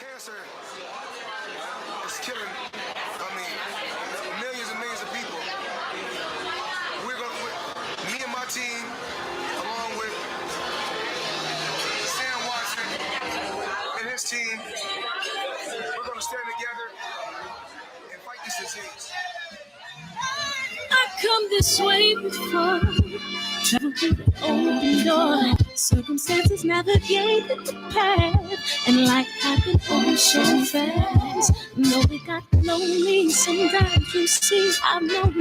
Cancer is killing, millions and millions of people. Me and my team, along with Sam Watson and his team, we're going to stand together and fight this disease. I come this way before, travel through the open door. Circumstances navigated the path, and life happened all so fast. No, it got lonely sometimes. You see, I know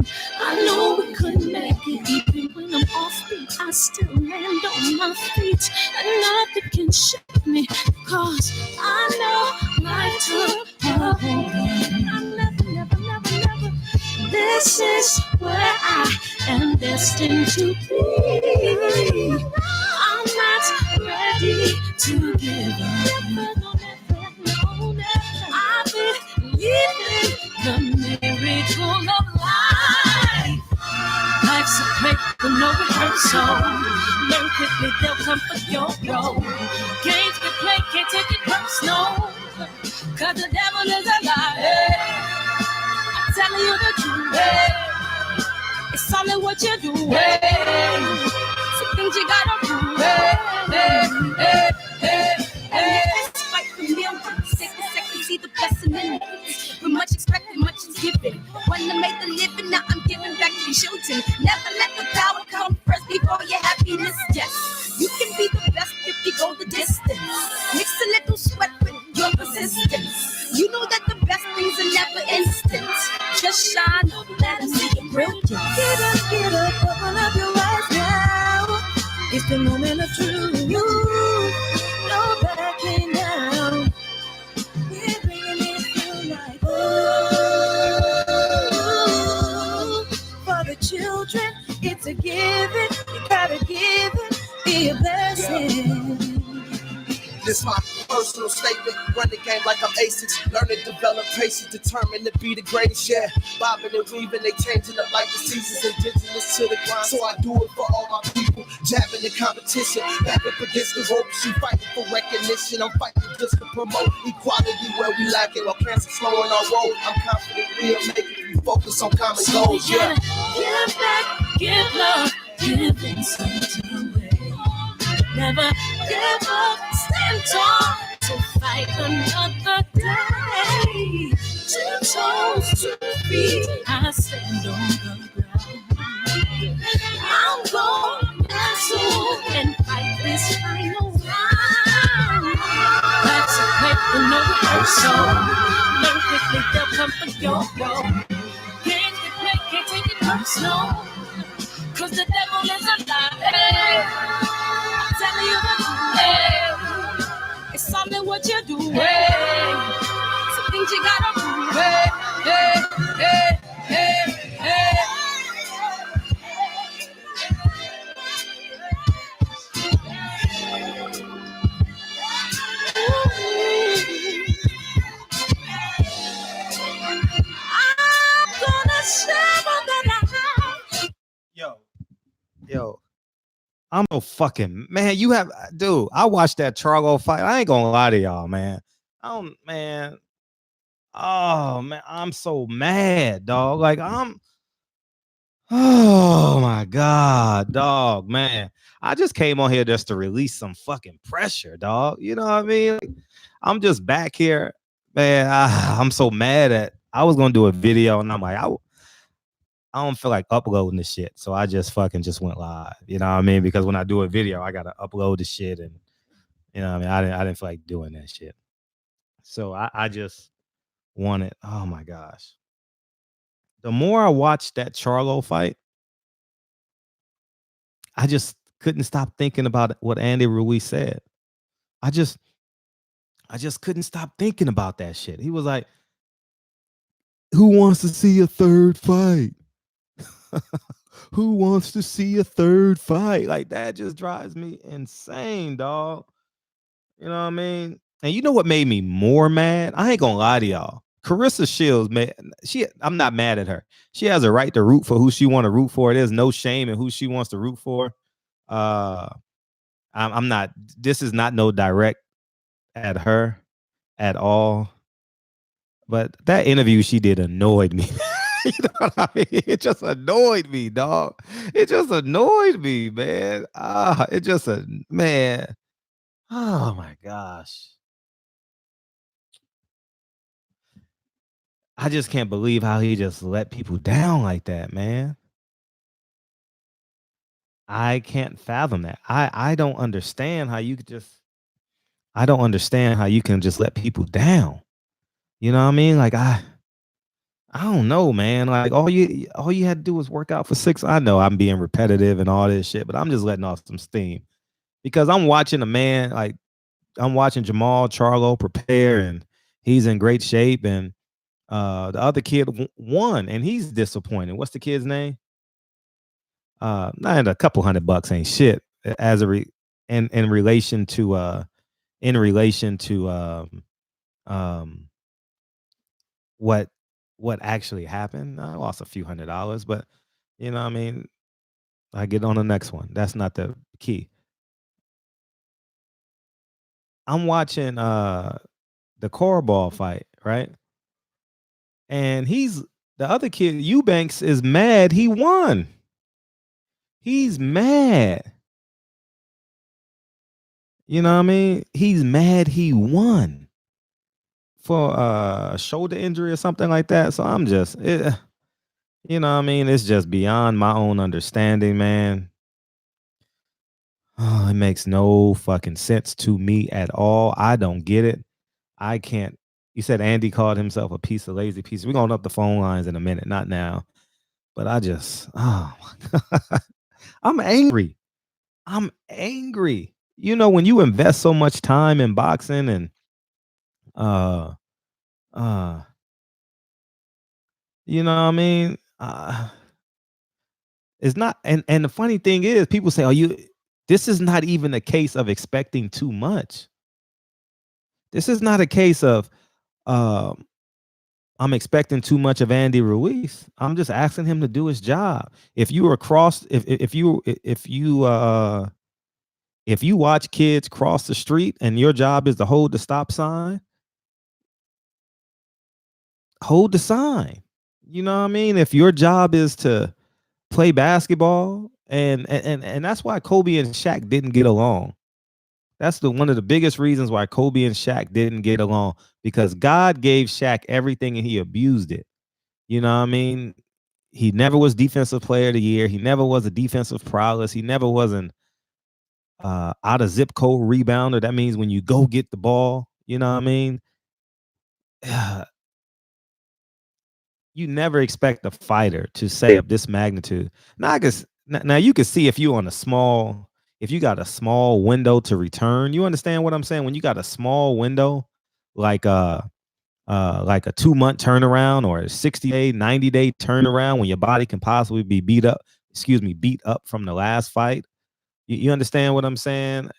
we couldn't make it. Even when I'm offbeat, I still land on my feet, and nothing can shake me, cause I know life took a hold. I'm never. This is where I am destined to be. I'm not ready to give up. No. I believe in the miracle of life. Life's a play with no rehearsal. Learn quickly, they'll come for your role. Games we play, can't take it personal, cause the devil is a liar. Telling you the truth, it's only what you do. Some things you gotta do. Fight for millions, take a second, see the blessing in it. With much expected, much is given. Wanna make the living, now I'm giving back to children. Never let the power come first before your happiness. Yes, you can be the best if you go the distance. Mix a little sweat with your persistence. You know that the best things are never instant. Just shine, let us see it brilliant. Get up, open up your eyes now. It's the moment of truth. No backing down. We're bringing it through like for the children, it's a given. You gotta give it, be a blessing. This my personal statement. Run the game like I'm aces. Learn to develop patience, determined to be the greatest. Yeah, bobbing and weaving, they changing up like the seasons. Indigenous to the grind, so I do it for all my people. Jabbing the competition, back up against the ropes. You fighting for recognition, I'm fighting just to promote equality where we lack it. While cancer slowing our road, I'm confident we'll make it. We focus on common goals. Yeah, give back, give love, giving something away. Never give up, stand tall to fight another day. 2 toes, 2 feet, I stand on the ground. I'm going soon and fight this final round. Life's a play for no rehearsal. Learn quickly, they'll come for your role. Games we play, can't take it personal, cause the devil is a liar. Telling you the truth, it's only what you do. Some things you gotta do. I'm gonna shovel that out. Yo. I'm no fucking man. You have, dude. I watched that Charlo fight. I ain't gonna lie to y'all, man. Oh man, I'm so mad, dog. Like oh my god, dog, man. I just came on here just to release some fucking pressure, dog. You know what I mean? Like, I'm just back here, man. I'm so mad at. I was gonna do a video, and I'm like, I don't feel like uploading the shit, so I just fucking just went live. You know what I mean? Because when I do a video, I gotta upload the shit, and you know what I mean. I didn't feel like doing that shit, so I just wanted. Oh my gosh! The more I watched that Charlo fight, I just couldn't stop thinking about what Andy Ruiz said. I just couldn't stop thinking about that shit. He was like, "Who wants to see a third fight?" Who wants to see a third fight? Like, that just drives me insane, dog. You know what I mean? And you know what made me more mad? I ain't gonna lie to y'all. Carissa Shields, man, I'm not mad at her. She has a right to root for who she want to root for. There's no shame in who she wants to root for. I'm not. This is not no direct at her. at all. But that interview she did annoyed me. You know what I mean? It just annoyed me, dog. It just annoyed me, man. It just man. Oh my gosh. I just can't believe how he just let people down like that, man. I can't fathom that. I don't understand how you could just I don't understand how you can just let people down. You know what I mean? Like I don't know, man. Like all you had to do was work out for 6. I know I'm being repetitive and all this shit, but I'm just letting off some steam because I'm watching a man like I'm watching Jamal Charlo prepare and he's in great shape and the other kid won and he's disappointed. What's the kid's name? Not a couple $100 ain't shit as in relation to um what actually happened. I lost a few $100, but you know what I mean, I get on the next one. That's not the key. I'm watching the cornball fight, right? And the other kid, Eubanks, is mad he won. He's mad. You know what I mean? He's mad he won for a shoulder injury or something like that. So I'm just, you know what I mean? It's just beyond my own understanding, man. Oh, it makes no fucking sense to me at all. I don't get it. I can't. You said Andy called himself a piece of lazy piece. We're going up the phone lines in a minute, not now. But I just, oh my God. I'm angry. I'm angry. You know, when you invest so much time in boxing and uh you know what I mean? It's not and the funny thing is people say, "Oh, this is not even a case of expecting too much." This is not a case of I'm expecting too much of Andy Ruiz. I'm just asking him to do his job. If you watch kids cross the street and your job is to hold the stop sign, hold the sign. You know what I mean? If your job is to play basketball, and that's why Kobe and Shaq didn't get along. That's one of the biggest reasons why Kobe and Shaq didn't get along, because God gave Shaq everything and he abused it. You know what I mean? He never was defensive player of the year. He never was a defensive prowess. He never was an out of zip code rebounder. That means when you go get the ball, you know what I mean? You never expect a fighter to say of this magnitude. Now you can see if you got a small window to return. You understand what I'm saying? When you got a small window, like a 2-month turnaround or a 60-day, 90-day turnaround when your body can possibly be beat up from the last fight. You understand what I'm saying?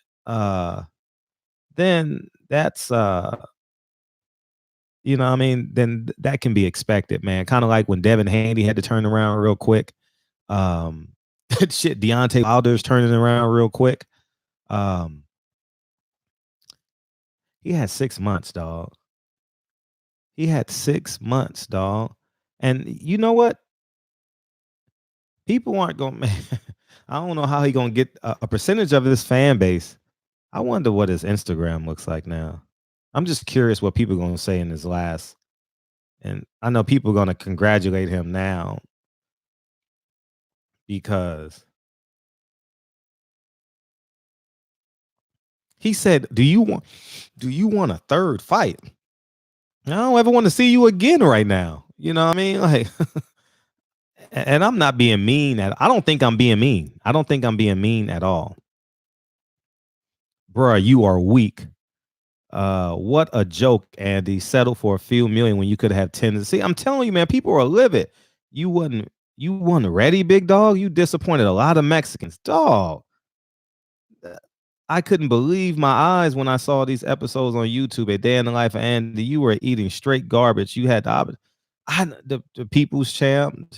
Then that's you know what I mean? Then that can be expected, man. Kind of like when Devin Haney had to turn around real quick. Shit, Deontay Wilder's turning around real quick. He had 6 months, dog. He had 6 months, dog. And you know what? People aren't going to, I don't know how he going to get a percentage of this fan base. I wonder what his Instagram looks like now. I'm just curious what people are going to say in his last. And I know people are going to congratulate him now because he said, do you want a third fight? I don't ever want to see you again right now. You know what I mean? Like, and I'm not being mean. I don't think I'm being mean. I don't think I'm being mean at all. Bruh, you are weak. What a joke, Andy. Settle for a few million when you could have 10. See, I'm telling you, man, people are livid. You wasn't ready, big dog. You disappointed a lot of Mexicans. Dog. I couldn't believe my eyes when I saw these episodes on YouTube, A Day in the Life of Andy. You were eating straight garbage. You had the people's champ.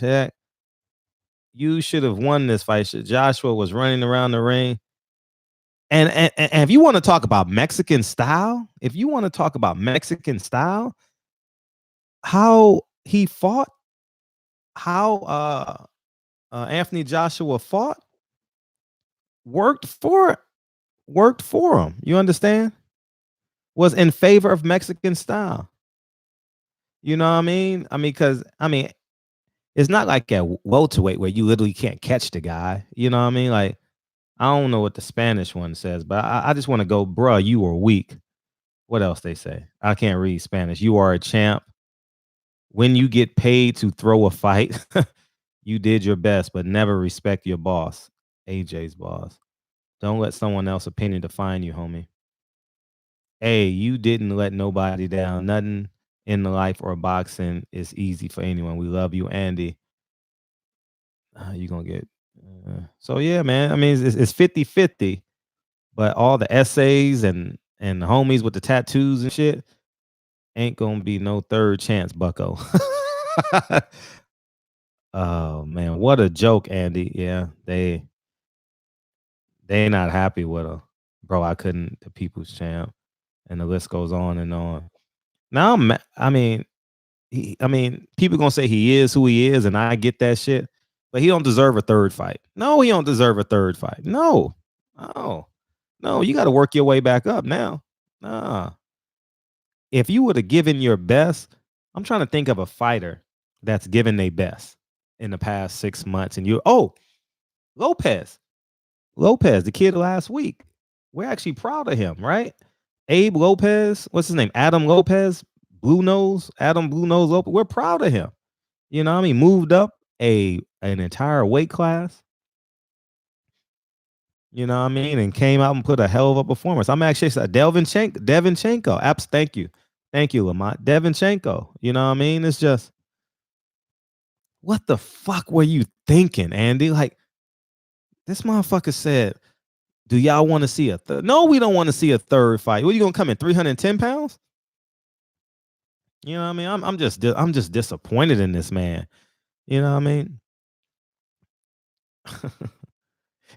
You should have won this fight. Joshua was running around the ring. And if you want to talk about Mexican style, how he fought, how Anthony Joshua fought, worked for him. You understand? Was in favor of Mexican style. You know what I mean? Because it's not like at welterweight where you literally can't catch the guy. You know what I mean? Like, I don't know what the Spanish one says, but I just want to go, bruh, you were weak. What else they say? I can't read Spanish. You are a champ. When you get paid to throw a fight, you did your best, but never respect your boss, AJ's boss. Don't let someone else's opinion define you, homie. Hey, you didn't let nobody down. Nothing in the life or boxing is easy for anyone. We love you, Andy. You're going to get... so, yeah, man. I mean, it's 50-50, but all the essays and the homies with the tattoos and shit ain't going to be no third chance, bucko. Oh, man. What a joke, Andy. Yeah, they not happy with her. Bro, I couldn't... the people's champ. And the list goes on and on. Now, people gonna say he is who he is, and I get that shit, but he don't deserve a third fight. No, he don't deserve a third fight. No, you got to work your way back up now. Nah. If you would have given your best, I'm trying to think of a fighter that's given their best in the past 6 months, and Lopez, the kid last week. We're actually proud of him, right? Abe Lopez, what's his name? Adam Lopez, Adam Blue Nose Lopez. We're proud of him. You know what I mean? Moved up an entire weight class. You know what I mean? And came out and put a hell of a performance. I'm actually Devinchenko. Thank you, Lamont. Devinchenko. You know what I mean? It's just, what the fuck were you thinking, Andy? Like, this motherfucker said, do y'all want to see a third? No, we don't want to see a third fight. What are you gonna come in 310 pounds? You know what I mean? I'm just disappointed in this man. You know what I mean?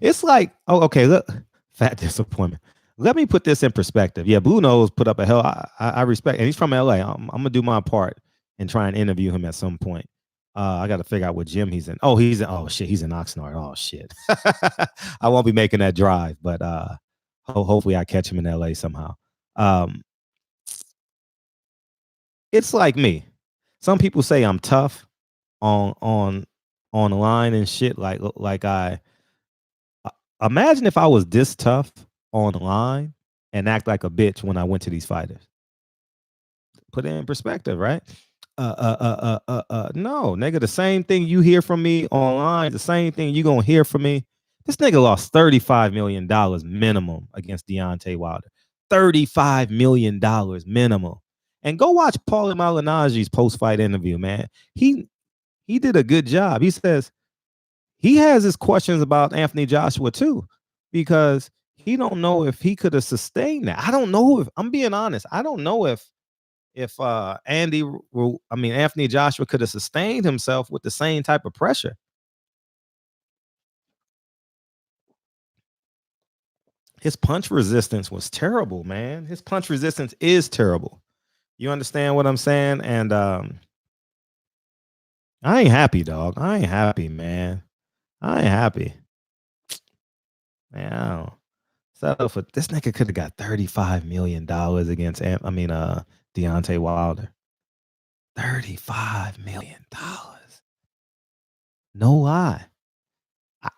It's like, oh, okay, look, fat disappointment. Let me put this in perspective. Yeah, Blue Nose put up a hell. I respect, and he's from LA. I'm gonna do my part and try and interview him at some point. I got to figure out what gym he's in. Oh, he's in Oxnard. Oh shit. I won't be making that drive, but hopefully I catch him in LA somehow. It's like me. Some people say I'm tough on the line and shit. Like I imagine if I was this tough on the line and act like a bitch when I went to these fighters. Put it in perspective, right? No, nigga, the same thing you hear from me online, the same thing you gonna hear from me. This nigga lost $35 million minimum against Deontay Wilder. $35 million minimum. And go watch Paulie Malignaggi's post-fight interview, man. He did a good job. He says he has his questions about Anthony Joshua too, because he don't know if he could have sustained that. I don't know if, I'm being honest, I don't know if Anthony Joshua could have sustained himself with the same type of pressure. His punch resistance was terrible, man. His punch resistance is terrible. You understand what I'm saying? And I ain't happy, dog. I ain't happy, man. I ain't happy. Man, I don't settle for this. Nigga could have got $35 million against Deontay Wilder. $35 million. No lie.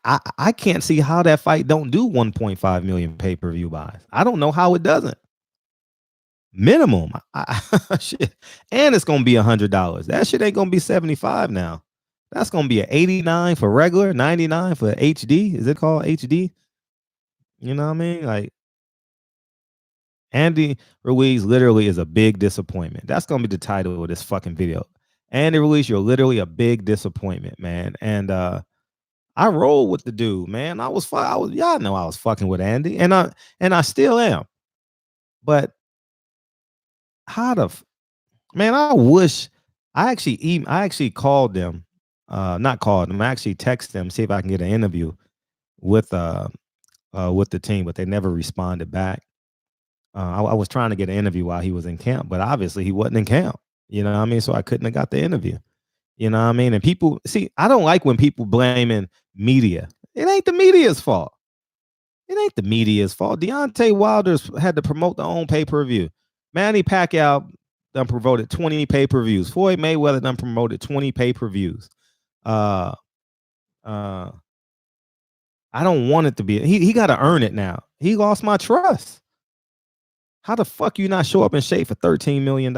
I can't see how that fight don't do 1.5 million pay-per-view buys. I don't know how it doesn't. Minimum. Shit. And it's gonna be $100. That shit ain't gonna be $75 now. That's gonna be an $89 for regular, $99 for HD. Is it called HD? You know what I mean? Like, Andy Ruiz literally is a big disappointment. That's gonna be the title of this fucking video. Andy Ruiz, you're literally a big disappointment, man. And I roll with the dude, man. Y'all know I was fucking with Andy, and I still am. But I wish I actually called them, not called them. I actually texted them, see if I can get an interview with with the team, but they never responded back. I was trying to get an interview while he was in camp, but obviously he wasn't in camp. You know what I mean? So I couldn't have got the interview. You know what I mean? And people, see, I don't like when people blaming media. It ain't the media's fault. It ain't the media's fault. Deontay Wilder's had to promote their own pay-per-view. Manny Pacquiao done promoted 20 pay-per-views. Floyd Mayweather done promoted 20 pay-per-views. I don't want it to be. He got to earn it now. He lost my trust. How the fuck you not show up in shape for $13 million?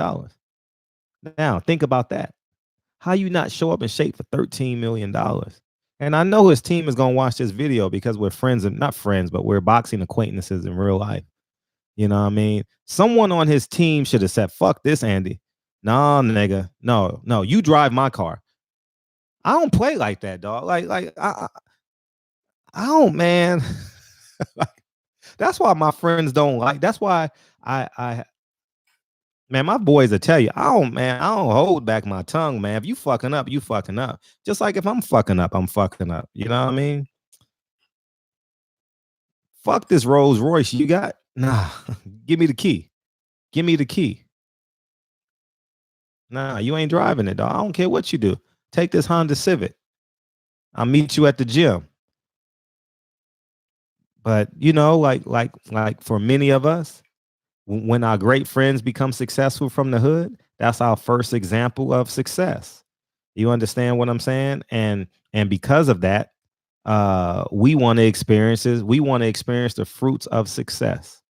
Now, think about that. How you not show up in shape for $13 million? And I know his team is going to watch this video because we're friends, and not friends, but we're boxing acquaintances in real life. You know what I mean? Someone on his team should have said, fuck this, Andy. Nah, nigga. No, you drive my car. I don't play like that, dog. Like I don't, man. That's why my friends don't like. That's why man, my boys will tell you, I don't hold back my tongue, man. If you fucking up, you fucking up. Just like if I'm fucking up, I'm fucking up. You know what I mean? Fuck this Rolls Royce you got. Nah, give me the key. Give me the key. Nah, you ain't driving it, dog. I don't care what you do. Take this Honda Civic. I'll meet you at the gym. But you know, like for many of us, when our great friends become successful from the hood, that's our first example of success. You understand what I'm saying? And because of that, we want to experience the fruits of success.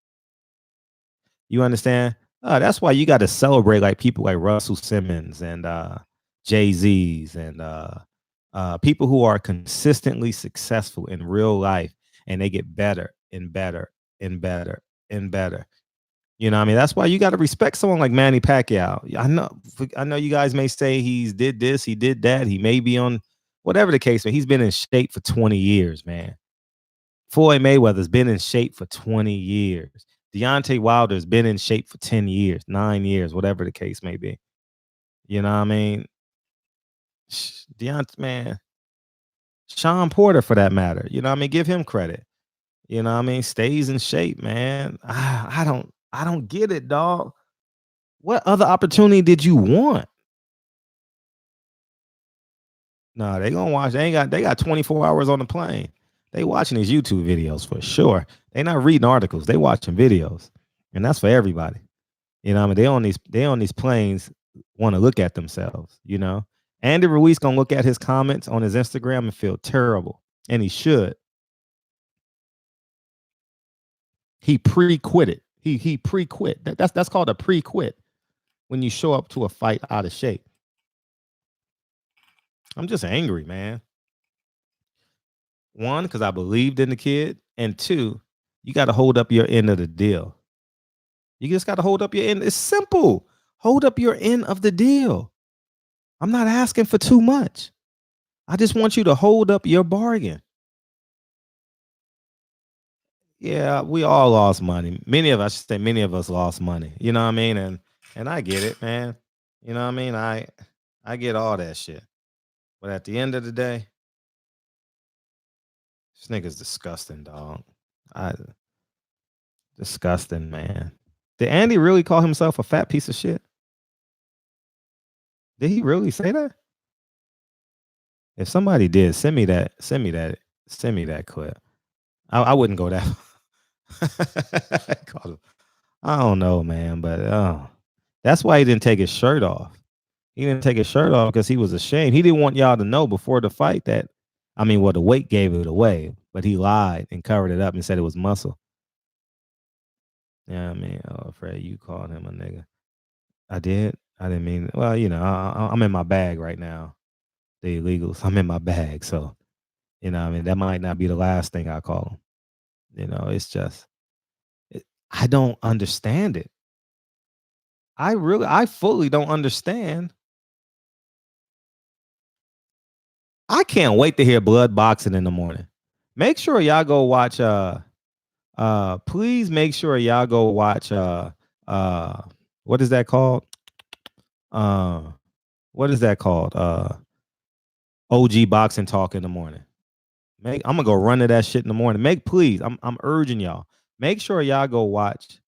You understand? That's why you got to celebrate like people like Russell Simmons and Jay-Z's and people who are consistently successful in real life, and they get better and better and better and better. You know what I mean? That's why you got to respect someone like Manny Pacquiao. I know you guys may say he's did this, he did that, he may be on whatever the case, but he's been in shape for 20 years, man. Floyd Mayweather's been in shape for 20 years. Deontay Wilder's been in shape for 10 years, 9 years, whatever the case may be. You know what I mean? Deontay, man. Sean Porter, for that matter. You know what I mean? Give him credit. You know what I mean? Stays in shape, man. I don't get it, dog. What other opportunity did you want? No, they gonna watch. They got 24 hours on the plane. They watching these YouTube videos for sure. They not reading articles. They watching videos, and that's for everybody. You know what I mean? They on these planes want to look at themselves. You know, Andy Ruiz gonna look at his comments on his Instagram and feel terrible, and he should. He pre-quitted. He pre-quit. That's called a pre-quit. When you show up to a fight out of shape. I'm just angry, man. One, because I believed in the kid, and two, you got to hold up your end of the deal. You just got to hold up your end. It's simple. Hold up your end of the deal. I'm not asking for too much. I just want you to hold up your bargain. Yeah, we all lost money. Many of us lost money. You know what I mean? And I get it, man. You know what I mean? I get all that shit. But at the end of the day, this nigga's disgusting, dog. Disgusting, man. Did Andy really call himself a fat piece of shit? Did he really say that? If somebody did, send me that clip. I wouldn't go that. I don't know, man, but that's why he didn't take his shirt off. He didn't take his shirt off because he was ashamed. He didn't want y'all to know before the fight that, the weight gave it away, but he lied and covered it up and said it was muscle. Yeah, Fred, you called him a nigga. I did. I didn't mean. Well, I'm in my bag right now. The illegals. I'm in my bag, so that might not be the last thing I call him. It's just, I don't understand it. I fully don't understand. I can't wait to hear blood boxing in the morning. Make sure y'all go watch please make sure y'all go watch what is that called? What is that called? OG Boxing Talk in the morning. I'm gonna go run to that shit in the morning. Please, I'm urging y'all. Make sure y'all go watch.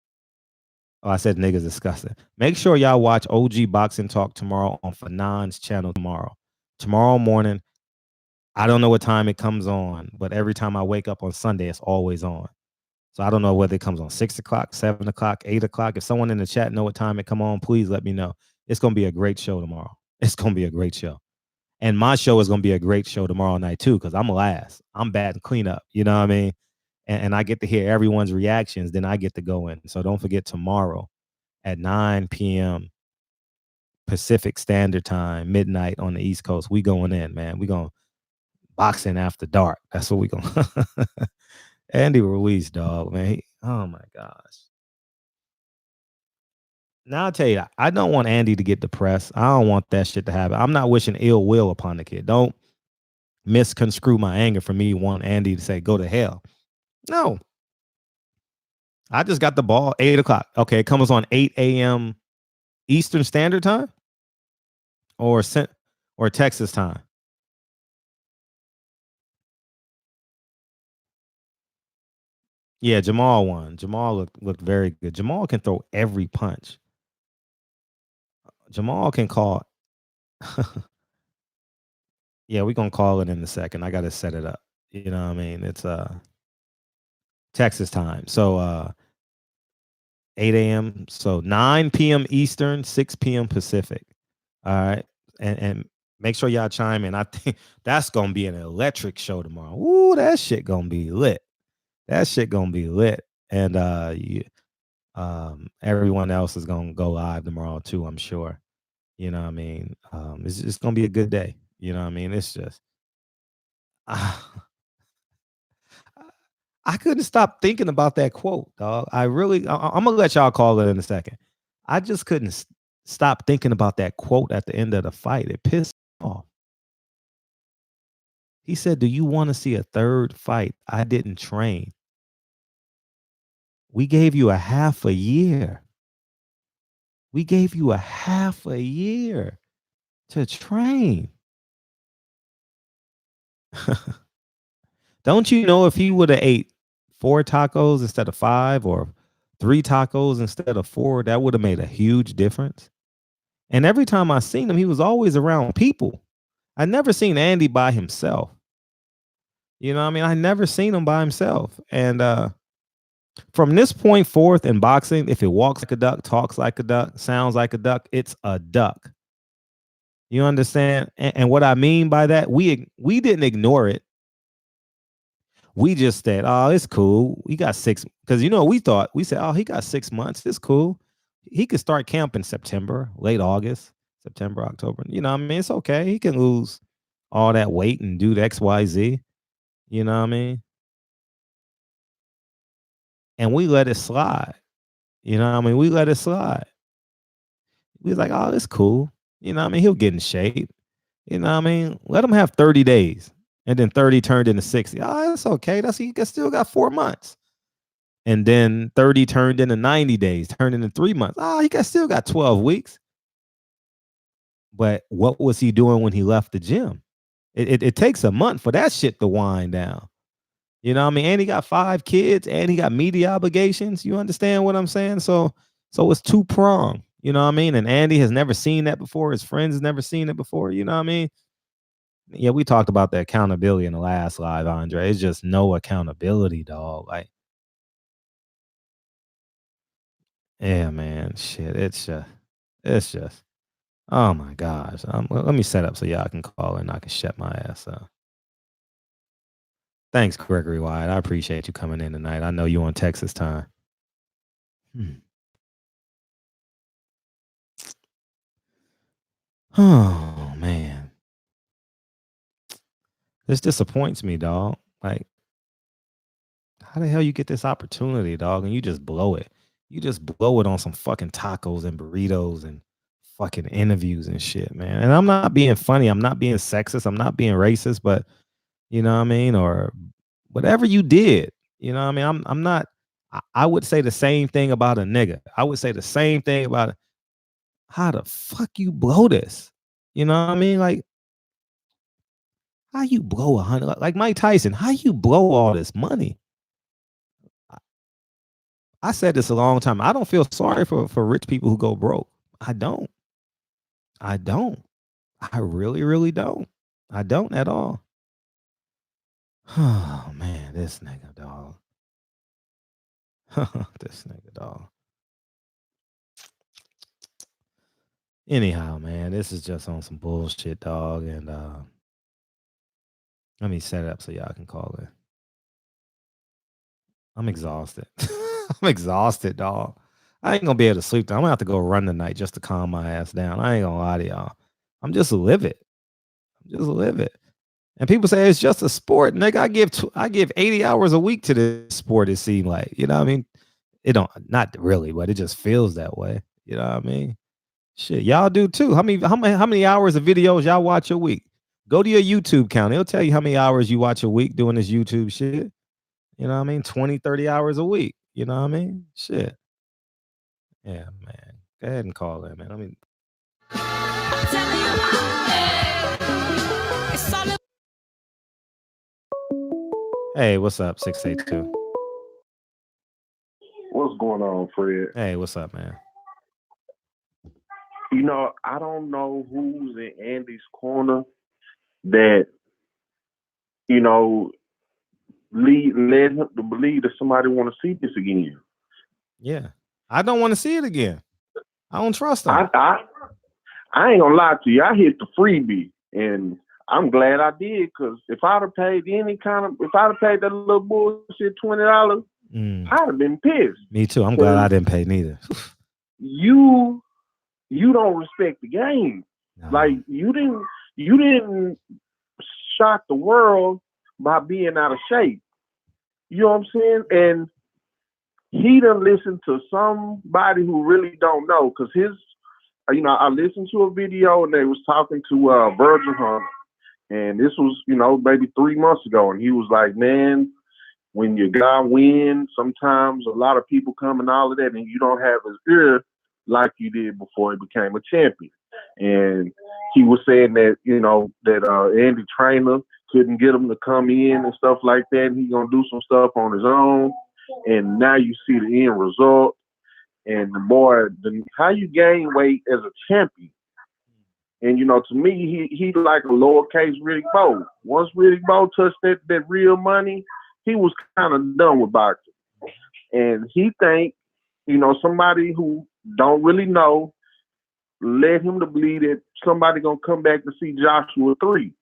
Oh, I said niggas disgusting. Make sure y'all watch OG Boxing Talk tomorrow on Fanon's channel tomorrow morning. I don't know what time it comes on, but every time I wake up on Sunday, it's always on. So I don't know whether it comes on 6 o'clock, 7 o'clock, 8 o'clock. If someone in the chat know what time it come on, please let me know. It's going to be a great show tomorrow. It's going to be a great show. And my show is going to be a great show tomorrow night too, because I'm last. I'm batting cleanup. You know what I mean? And I get to hear everyone's reactions. Then I get to go in. So don't forget tomorrow at 9 p.m. Pacific Standard Time, midnight on the East Coast. We going in, man. We going boxing after dark. That's what we going. Andy Ruiz, dog, man. Oh my gosh. Now I'll tell you, I don't want Andy to get depressed. I don't want that shit to happen. I'm not wishing ill will upon the kid. Don't misconstrue my anger for me wanting Andy to say, go to hell. No. I just got the ball 8 o'clock. Okay, it comes on 8 a.m. Eastern Standard Time or Texas time. Yeah, Jamal won. Jamal looked very good. Jamal can throw every punch. Jamal can call. Yeah, we're gonna call it in a second. I gotta set it up. You know what I mean? It's Texas time. So 8 a.m. So 9 p.m. Eastern, 6 p.m. Pacific. All right. And make sure y'all chime in. I think that's gonna be an electric show tomorrow. Ooh, that shit gonna be lit. That shit gonna be lit. And everyone else is gonna go live tomorrow too, I'm sure. You know what I mean? It's gonna be a good day. You know what I mean? It's just I couldn't stop thinking about that quote, dog. I'm gonna let y'all call it in a second. I just couldn't stop thinking about that quote at the end of the fight. It pissed me off. He said, "Do you want to see a third fight? I didn't train. We gave you a half a year. We gave you a half a year to train." Don't you know if he would have ate 4 tacos instead of 5 or 3 tacos instead of 4, that would have made a huge difference? And every time I seen him, he was always around people. I never seen Andy by himself. You know what I mean? I never seen him by himself. And from this point forth in boxing, if it walks like a duck, talks like a duck, sounds like a duck, it's a duck. You understand? And what I mean by that, we didn't ignore it. We just said, oh, it's cool. He got 6, because we said, oh, he got 6 months. It's cool. He could start camp in September, late August, September, October. You know what I mean? It's okay. He can lose all that weight and do the XYZ. You know what I mean? And we let it slide. You know what I mean? We let it slide. We was like, oh, it's cool. You know what I mean? He'll get in shape. You know what I mean? Let him have 30 days. And then 30 turned into 60. Oh, that's okay. He still got 4 months. And then 30 turned into 90 days, turned into 3 months. Oh, he still got 12 weeks. But what was he doing when he left the gym? It takes a month for that shit to wind down. You know what I mean? And he got 5 kids and he got media obligations. You understand what I'm saying? So it's 2-pronged. You know what I mean? And Andy has never seen that before. His friends has never seen it before. You know what I mean? Yeah, we talked about the accountability in the last live, Andre. It's just no accountability, dog. Like, yeah, man, shit. It's just. Oh my gosh. Let me set up so y'all can call and I can shut my ass up. Thanks, Gregory Wyatt. I appreciate you coming in tonight. I know you on Texas time. Oh man. This disappoints me, dog. Like, how the hell you get this opportunity, dog, and you just blow it? You just blow it on some fucking tacos and burritos and fucking interviews and shit, man. And I'm not being funny. I'm not being sexist. I'm not being racist, but you know what I mean? Or whatever you did, you know what I mean? I'm not, I would say the same thing about a nigga. I would say the same thing about how the fuck you blow this? You know what I mean? Like, How you blow 100? Like Mike Tyson, how you blow all this money? I said this a long time. I don't feel sorry for rich people who go broke. I don't. I really, really don't. I don't at all. Oh man, this nigga dog. This nigga dog. Anyhow, man, this is just on some bullshit, dog. And let me set it up so y'all can call in. I'm exhausted. I'm exhausted, dog. I ain't gonna be able to sleep. I'm gonna have to go run tonight just to calm my ass down. I ain't gonna lie to y'all. I'm just livid. And people say it's just a sport. Nigga, I give 80 hours a week to this sport, it seems like. You know what I mean? It don't, not really, but it just feels that way. You know what I mean? Shit, y'all do too. How many hours of videos y'all watch a week? Go to your YouTube count. It'll tell you how many hours you watch a week doing this YouTube shit. You know what I mean? 20, 30 hours a week. You know what I mean? Shit. Yeah, man. Go ahead and call in, man. I mean, hey, what's up, 682? What's going on, Fred? Hey, what's up, man? You know, I don't know who's in Andy's corner that, you know, led him to believe that somebody want to see this again. Yeah. I don't want to see it again. I don't trust them. I ain't gonna lie to you. I hit the freebie, and I'm glad I did, because if I'd have paid that little bullshit $20, I'd have been pissed. Me too. I'm glad I didn't pay neither. You don't respect the game. No. Like you didn't shock the world by being out of shape. You know what I'm saying? And he done listened to somebody who really don't know, because I listened to a video and they was talking to Virgil Hunter, and this was, maybe 3 months ago, and he was like, man, when your guy wins, sometimes a lot of people come and all of that, and you don't have his ear like you did before he became a champion. And he was saying that, that Andy Trainer couldn't get him to come in and stuff like that, and he's going to do some stuff on his own. And now you see the end result. And how you gain weight as a champion. And, to me, he like a lowercase Riddick Bowe. Once Riddick Bowe touched that real money, he was kind of done with boxing. And he think, somebody who don't really know led him to believe that somebody going to come back to see Joshua 3.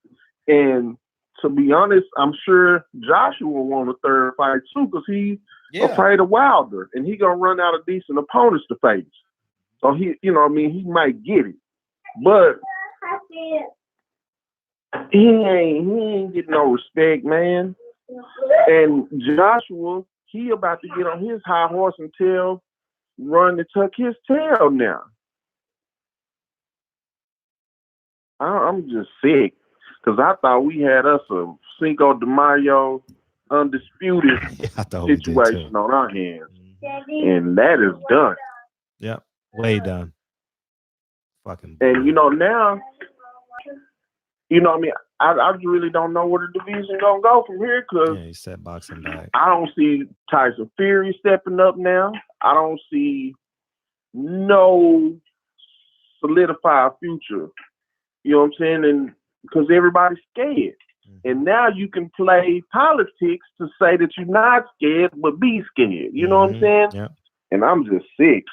And to be honest, I'm sure Joshua will want a third fight too, because he's afraid of Wilder, and he gonna run out of decent opponents to face. So he might get it, but he ain't getting no respect, man. And Joshua, he about to get on his high horse and run to tuck his tail now. I'm just sick, because I thought we had us a Cinco de Mayo undisputed situation on our hands. And that is done. Yep. Way done. Fucking. And now, I really don't know where the division gonna go from here, because he said boxing back. I don't see Tyson Fury stepping up now. I don't see no solidified future. You know what I'm saying? And because everybody's scared. And now you can play politics to say that you're not scared, but be scared. You know what I'm saying? Yeah. And I'm just sick.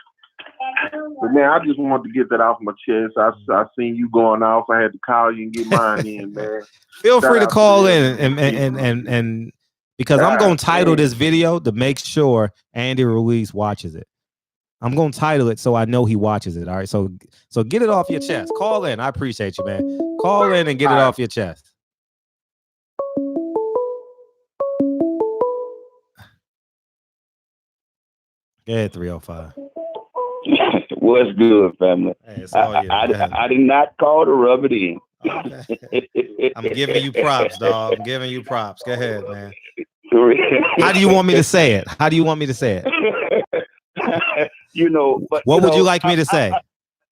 But man, I just wanted to get that off my chest. I seen you going off. I had to call you and get mine in, man. Feel free to call in and because I'm going to title this video to make sure Andy Ruiz watches it. I'm going to title it so I know he watches it. All right. So get it off your chest. Call in. I appreciate you, man. Call in and get it off your chest. Go ahead, 305. What's good, family? Hey, it's all you. I did not call to rub it in. Okay. I'm giving you props, dog. I'm giving you props. Go ahead, man. How do you want me to say it? But, what would you like me to say?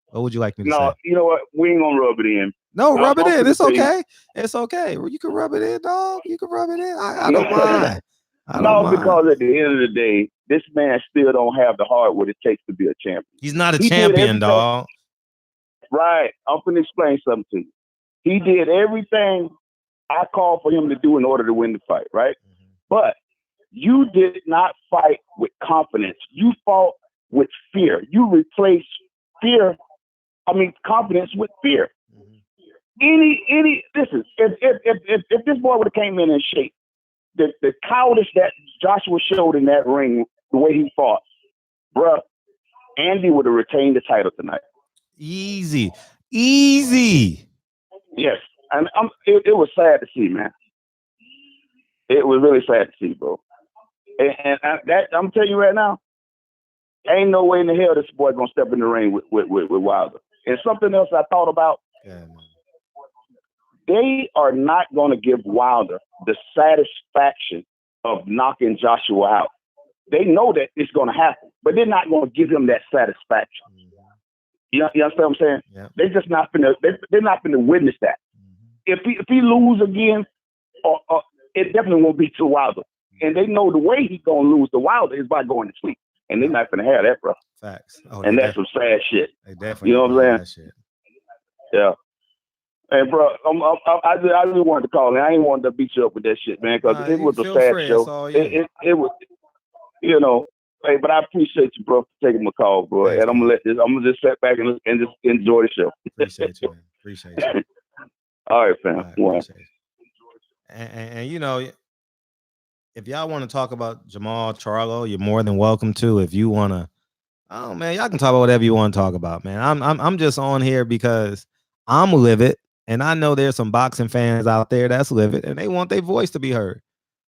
What would you like me to say? No, you know what? We ain't gonna rub it in. No, rub it in. finna It's tell you. okay. It's okay. You can rub it in, dog. You can rub it in. I don't mind. I don't No, mind. because at the end of the day, this man still don't have the heart what it takes to be a champion. He's not a He did champion, everything- dog. Right. I'm finna explain something to you. He did everything I called for him to do in order to win the fight, right? But you did not fight with confidence. You fought with fear. You replaced confidence with fear. Listen, if this boy would have came in shape, the cowardice that Joshua showed in that ring, the way he fought, bruh, Andy would have retained the title tonight. Easy. Yes, and it was sad to see, man. It was really sad to see, bro. And I'm telling you right now, ain't no way in the hell this boy gonna step in the ring with Wilder. And something else I thought about. Yeah, man. They are not gonna give Wilder the satisfaction of knocking Joshua out. They know that it's gonna happen, but they're not gonna give him that satisfaction. You understand what I'm saying? Yeah. They're just not gonna. They're not gonna witness that. If he lose again, it definitely won't be to Wilder. And they know the way he's gonna lose to Wilder is by going to sleep, and they're not gonna have that, bro. Facts. And that's some sad shit. They definitely. You know what I'm saying? Shit. Yeah. Hey, bro, I really wanted to call in. I ain't wanted to beat you up with that shit, man, because it was a sad show. It was, you know. Hey, but I appreciate you, bro, for taking my call, bro. Thanks, and I'm gonna just sit back and just enjoy the show. Appreciate you, man. Appreciate you. All right, fam. All right, appreciate you. And you know, if y'all want to talk about Jamal Charlo, you're more than welcome to. If you want to, oh man, y'all can talk about whatever you want to talk about, man. I'm just on here because I'm livid, and I know there's some boxing fans out there that's livid, and they want their voice to be heard.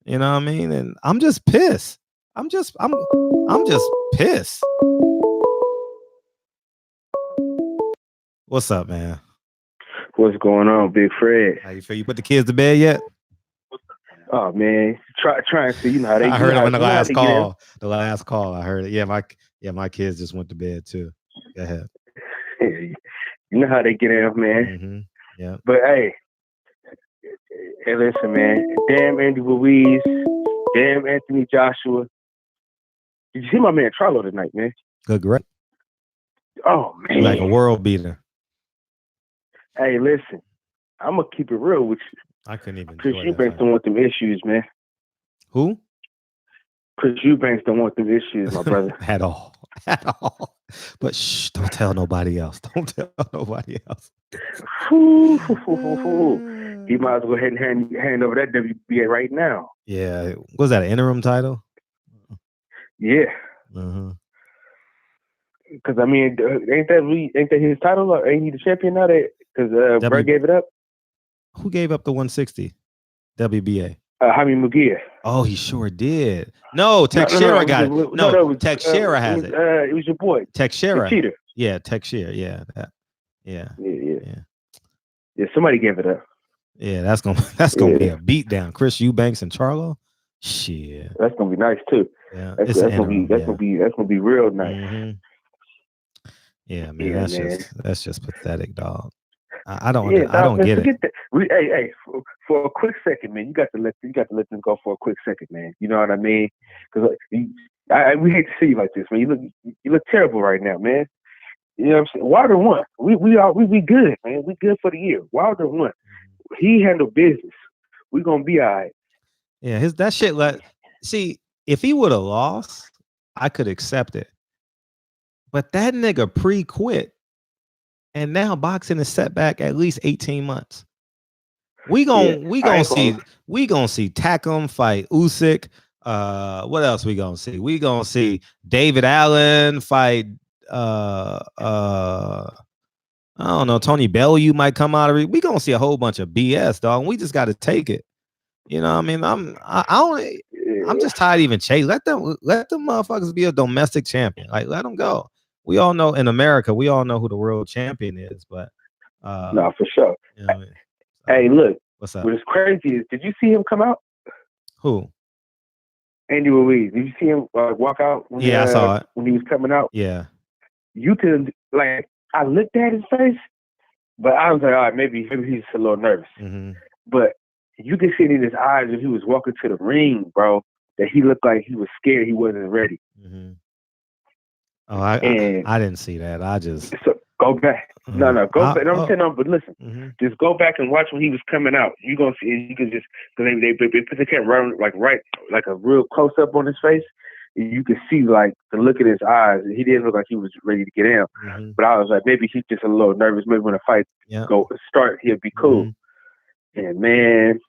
You know what I mean? And I'm just pissed. I'm just pissed. What's up, man? What's going on, Big Fred? How you feel? You put the kids to bed yet? Oh man, trying to, you know how they. I heard it on the last call. Get the last call, I heard it. Yeah, my kids just went to bed too. Go ahead. you know how they get in, man. Mm-hmm. Yeah. But hey, listen, man. Damn Andy Ruiz. Damn Anthony Joshua. Did you see my man Charlo tonight, man? Good, great. Oh man, Like a world beater. Hey, listen, I'm gonna keep it real with you. I couldn't even. Chris Eubanks don't want them issues, man. Who? Chris Eubanks don't want them issues, my brother. At all. But shh, don't tell nobody else. Don't tell nobody else. He might as well go ahead and hand over that WBA right now. Yeah. Was that an interim title? Yeah. Uh-huh. Because I mean, ain't that his title? Or ain't he the champion now? Because Brett gave it up. Who gave up the 160? WBA. Jaime Munguia. Oh, he sure did. No, Teixeira got it. No, Teixeira has it. It was your boy. Teixeira. Cheater. Yeah, Teixeira. Yeah. Yeah. Yeah, somebody gave it up. Yeah, that's gonna be a beatdown. Chris Eubanks and Charlo. Shit. That's gonna be nice too. Yeah, that's gonna be real nice. Mm-hmm. Yeah, man, that's just pathetic, dog. I don't get it. Hey, for a quick second, man, you got to let them go for a quick second, man. You know what I mean? Because we hate to see you like this, man. You look terrible right now, man. You know what I'm saying? Wilder won. We good, man. We good for the year. Wilder won. He handled business. We gonna be all right. Yeah, that shit. See, if he would have lost, I could accept it. But that nigga pre-quit, and now boxing is set back at least 18 months. We gonna see Takum fight Usyk. What else we gonna see? We gonna see David Allen fight. I don't know. Tony Bellew might come out of it. We gonna see a whole bunch of BS, dog. We just got to take it. You know what I mean? I'm just tired of even chasing. Let them motherfuckers be a domestic champion. Like, let them go. We all know in America, we all know who the world champion is, but no, for sure. You know what I mean? Hey, look, what's up? What's crazy is, did you see him come out? Who? Andy Ruiz. Did you see him walk out? I saw it when he was coming out. Yeah. You could I looked at his face. But I was like, all right, maybe he's a little nervous. Mm-hmm. But you could see it in his eyes when he was walking to the ring, bro, that he looked like he was scared. He wasn't ready. Mm-hmm. Oh, I didn't see that. I just go back. No, go back. I'm saying no, but listen, just go back and watch when he was coming out. You gonna see. You can just because they can't run like a real close up on his face. You could see like the look in his eyes. He didn't look like he was ready to get in. Mm-hmm. But I was like, maybe he's just a little nervous. Maybe when the fight go start, he'll be cool. Mm-hmm. And man,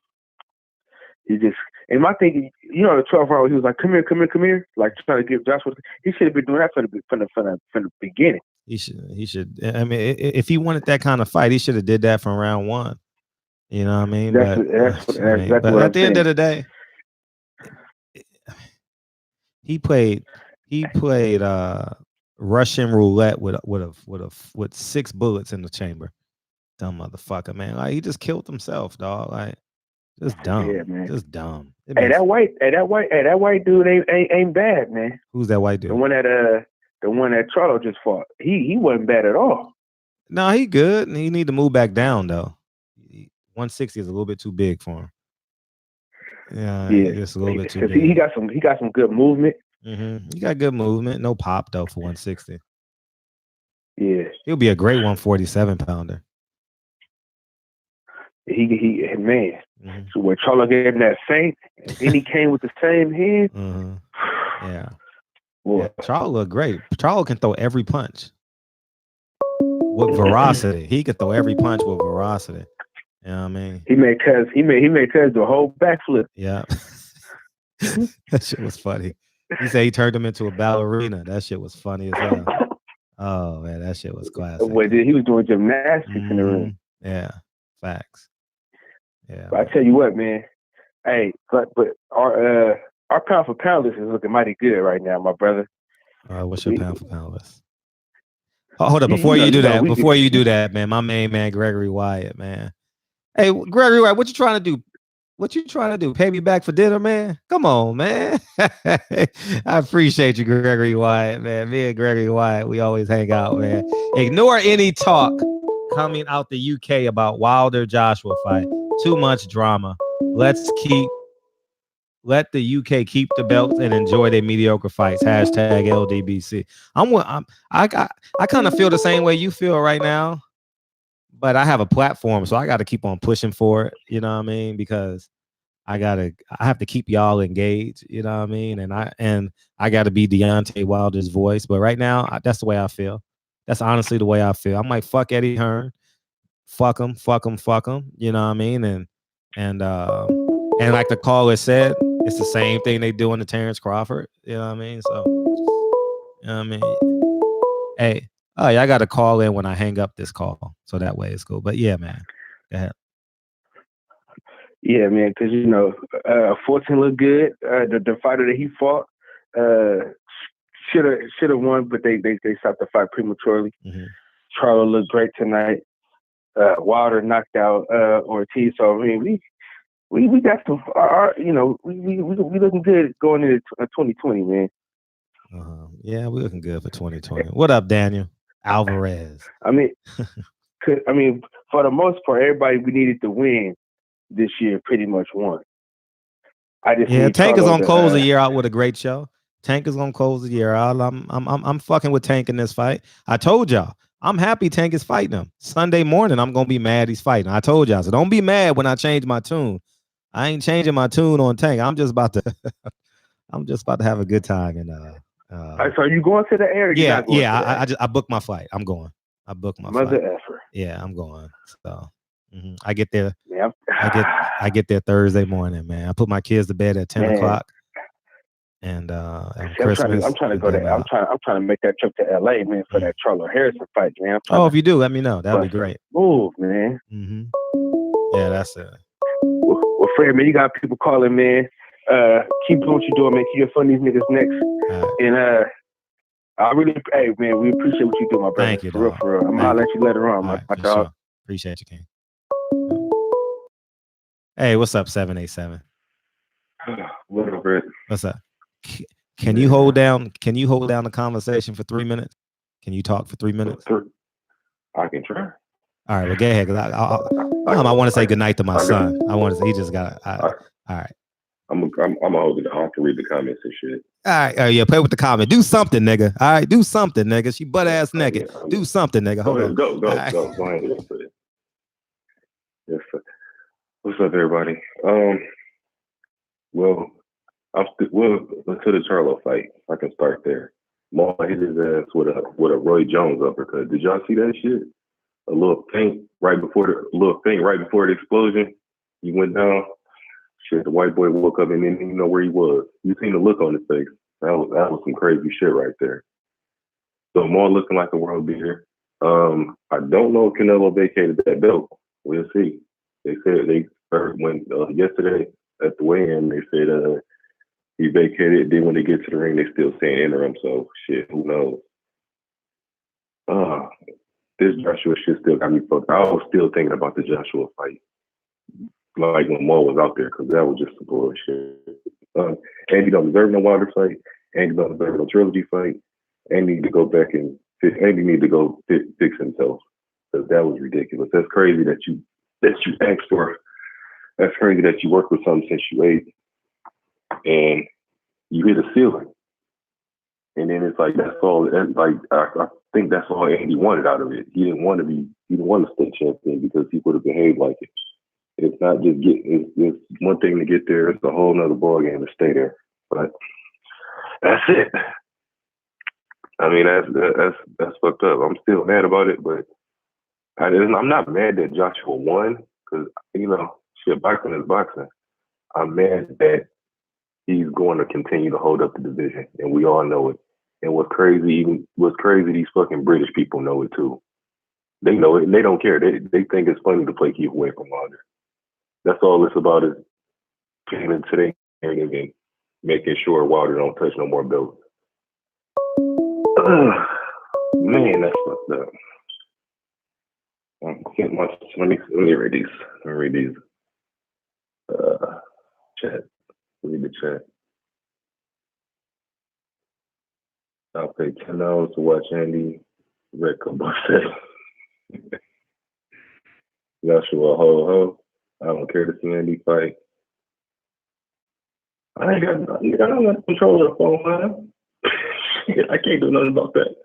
he just. And my thinking, you know, the 12th round, he was like, "Come here," like trying to give Joshua. He should have been doing that from the beginning. He should. I mean, if he wanted that kind of fight, he should have did that from round one. You know what I mean? That's exactly what at the end of the day, he played Russian roulette with 6 bullets in the chamber. Dumb motherfucker, man. Like he just killed himself, dog. Like just dumb. Yeah, man. Just dumb. Hey, that white dude ain't bad, man. Who's that white dude? The one that Charlo just fought. He wasn't bad at all. No, he good. He need to move back down though. 160 is a little bit too big for him. Yeah, just a little bit too big. He got some good movement. Mm-hmm. He got good movement. No pop though for 160. Yeah, he'll be a great 147 pounder. He man. Mm-hmm. So when Charlo gave him that feint, and then he came with the same hand. Mm-hmm. Yeah. Boy. Yeah. Charlo look great. Charlo can throw every punch with veracity. He could throw every punch with veracity. You know what I mean? He made Cuz do a whole backflip. Yeah. That shit was funny. He said he turned him into a ballerina. That shit was funny as hell. Oh man, that shit was classic. He was doing gymnastics in the room. Yeah. Facts. Yeah. But I tell you what, man. Hey, but our pound for pound list is looking mighty good right now, my brother. What's your pound for pound list? Oh, hold up, before you do that, man, my main man Gregory Wyatt, man. Hey, Gregory Wyatt, what you trying to do? What you trying to do? Pay me back for dinner, man? Come on, man. I appreciate you, Gregory Wyatt, man. Me and Gregory Wyatt, we always hang out, man. Ignore any talk coming out the UK about Wilder Joshua fight. Too much drama. Let the UK keep the belts and enjoy their mediocre fights. Hashtag LDBC. I kind of feel the same way you feel right now, but I have a platform, so I got to keep on pushing for it. You know what I mean? Because I have to keep y'all engaged. You know what I mean? And I got to be Deontay Wilder's voice. But right now, that's the way I feel. That's honestly the way I feel. I'm like, fuck Eddie Hearn. Fuck him. You know what I mean? And like the caller said, it's the same thing they do in the Terrence Crawford. You know what I mean? So, you know what I mean? Hey, I got to call in when I hang up this call. So that way it's cool. But yeah, man. Go ahead. Yeah, man, because, you know, Fortune looked good. The fighter that he fought should have won, but they stopped the fight prematurely. Mm-hmm. Charlo looked great tonight. Wilder knocked out Ortiz. So, I mean, we got some, we looking good going into 2020, man. Yeah, we're looking good for 2020. What up, Daniel Alvarez? I mean, for the most part, everybody we needed to win this year pretty much won. Tank is gonna close the year out with a great show. Tank is gonna close the year out. I'm fucking with Tank in this fight. I told y'all. I'm happy Tank is fighting him. Sunday morning, I'm gonna be mad he's fighting. I told y'all. So don't be mad when I change my tune. I ain't changing my tune on Tank. I'm just about to have a good time. And so are you going to the air? I booked my flight. I'm going. I booked my mother flight. Effer. Yeah, I'm going. So I get there. Yeah, I get there Thursday morning, man. I put my kids to bed at 10 o'clock. And Christmas. I'm trying to go there. I'm trying to make that trip to LA, man, for that Charlo Harrison fight, man. If you do, let me know. That'd be great. Move, man. Mm-hmm. Yeah, that's it. Well, Fred, man, you got people calling, man. Keep doing what you're doing, man. Keep your fun these niggas next. Right. And I really, hey, man, we appreciate what you do, my brother. Thank you, for real. I'm gonna let you later on, my dog. Sure. Appreciate you, King. Hey, what's up, 787? What up, Brett? What's up? Can you hold down the conversation for 3 minutes? Can you talk for 3 minutes? I can try. All right, well, go ahead. I want to say goodnight to my son. I want to say he just got. All right. I'm gonna hold it. I have to read the comments and shit. All right, yeah, play with the comment. Do something, nigga. All right, do something, nigga. She butt ass naked. Do something, nigga. Hold on. Go ahead. Yes, sir. What's up, everybody? Well, to the Charlo fight. I can start there. Maul hit his ass with a Roy Jones uppercut. Did y'all see that shit? A little thing right before the explosion. He went down. Shit, the white boy woke up and didn't even know where he was. You seen the look on his face. That was some crazy shit right there. So Maul looking like a world beater. I don't know if Canelo vacated that belt. We'll see. They said yesterday at the weigh-in, they said he vacated. Then when they get to the ring, they still saying interim. So shit, who knows? This Joshua shit still got me fucked. I was still thinking about the Joshua fight, like when Mo was out there, because that was just some bullshit. Andy don't deserve no Wilder fight. Andy don't deserve no trilogy fight. Andy need to go back and fix himself, because that was ridiculous. That's crazy that you asked for. That's crazy that you worked with something since you 8, and you hit a ceiling, and then it's like that's all. I think that's all Andy wanted out of it. He didn't want to state champion because he would have behaved like it. It's not just it's one thing to get there. It's a whole nother ballgame to stay there. But that's it. I mean, that's fucked up. I'm still mad about it, but I'm not mad that Joshua won because, shit, boxing is boxing. I'm mad that he's going to continue to hold up the division, and we all know it. And what's crazy, these fucking British people know it too. They know it, and they don't care. They think it's funny to play keep away from Wilder. That's all it's about, is getting into their narrative and making sure Wilder don't touch no more belts. Man, that's fucked up. Let me read these. Chat. Read the chat. I'll pay $10 to watch Andy Redco say. Joshua ho. I don't care to see Andy fight. I don't got control of the phone line. I can't do nothing about that.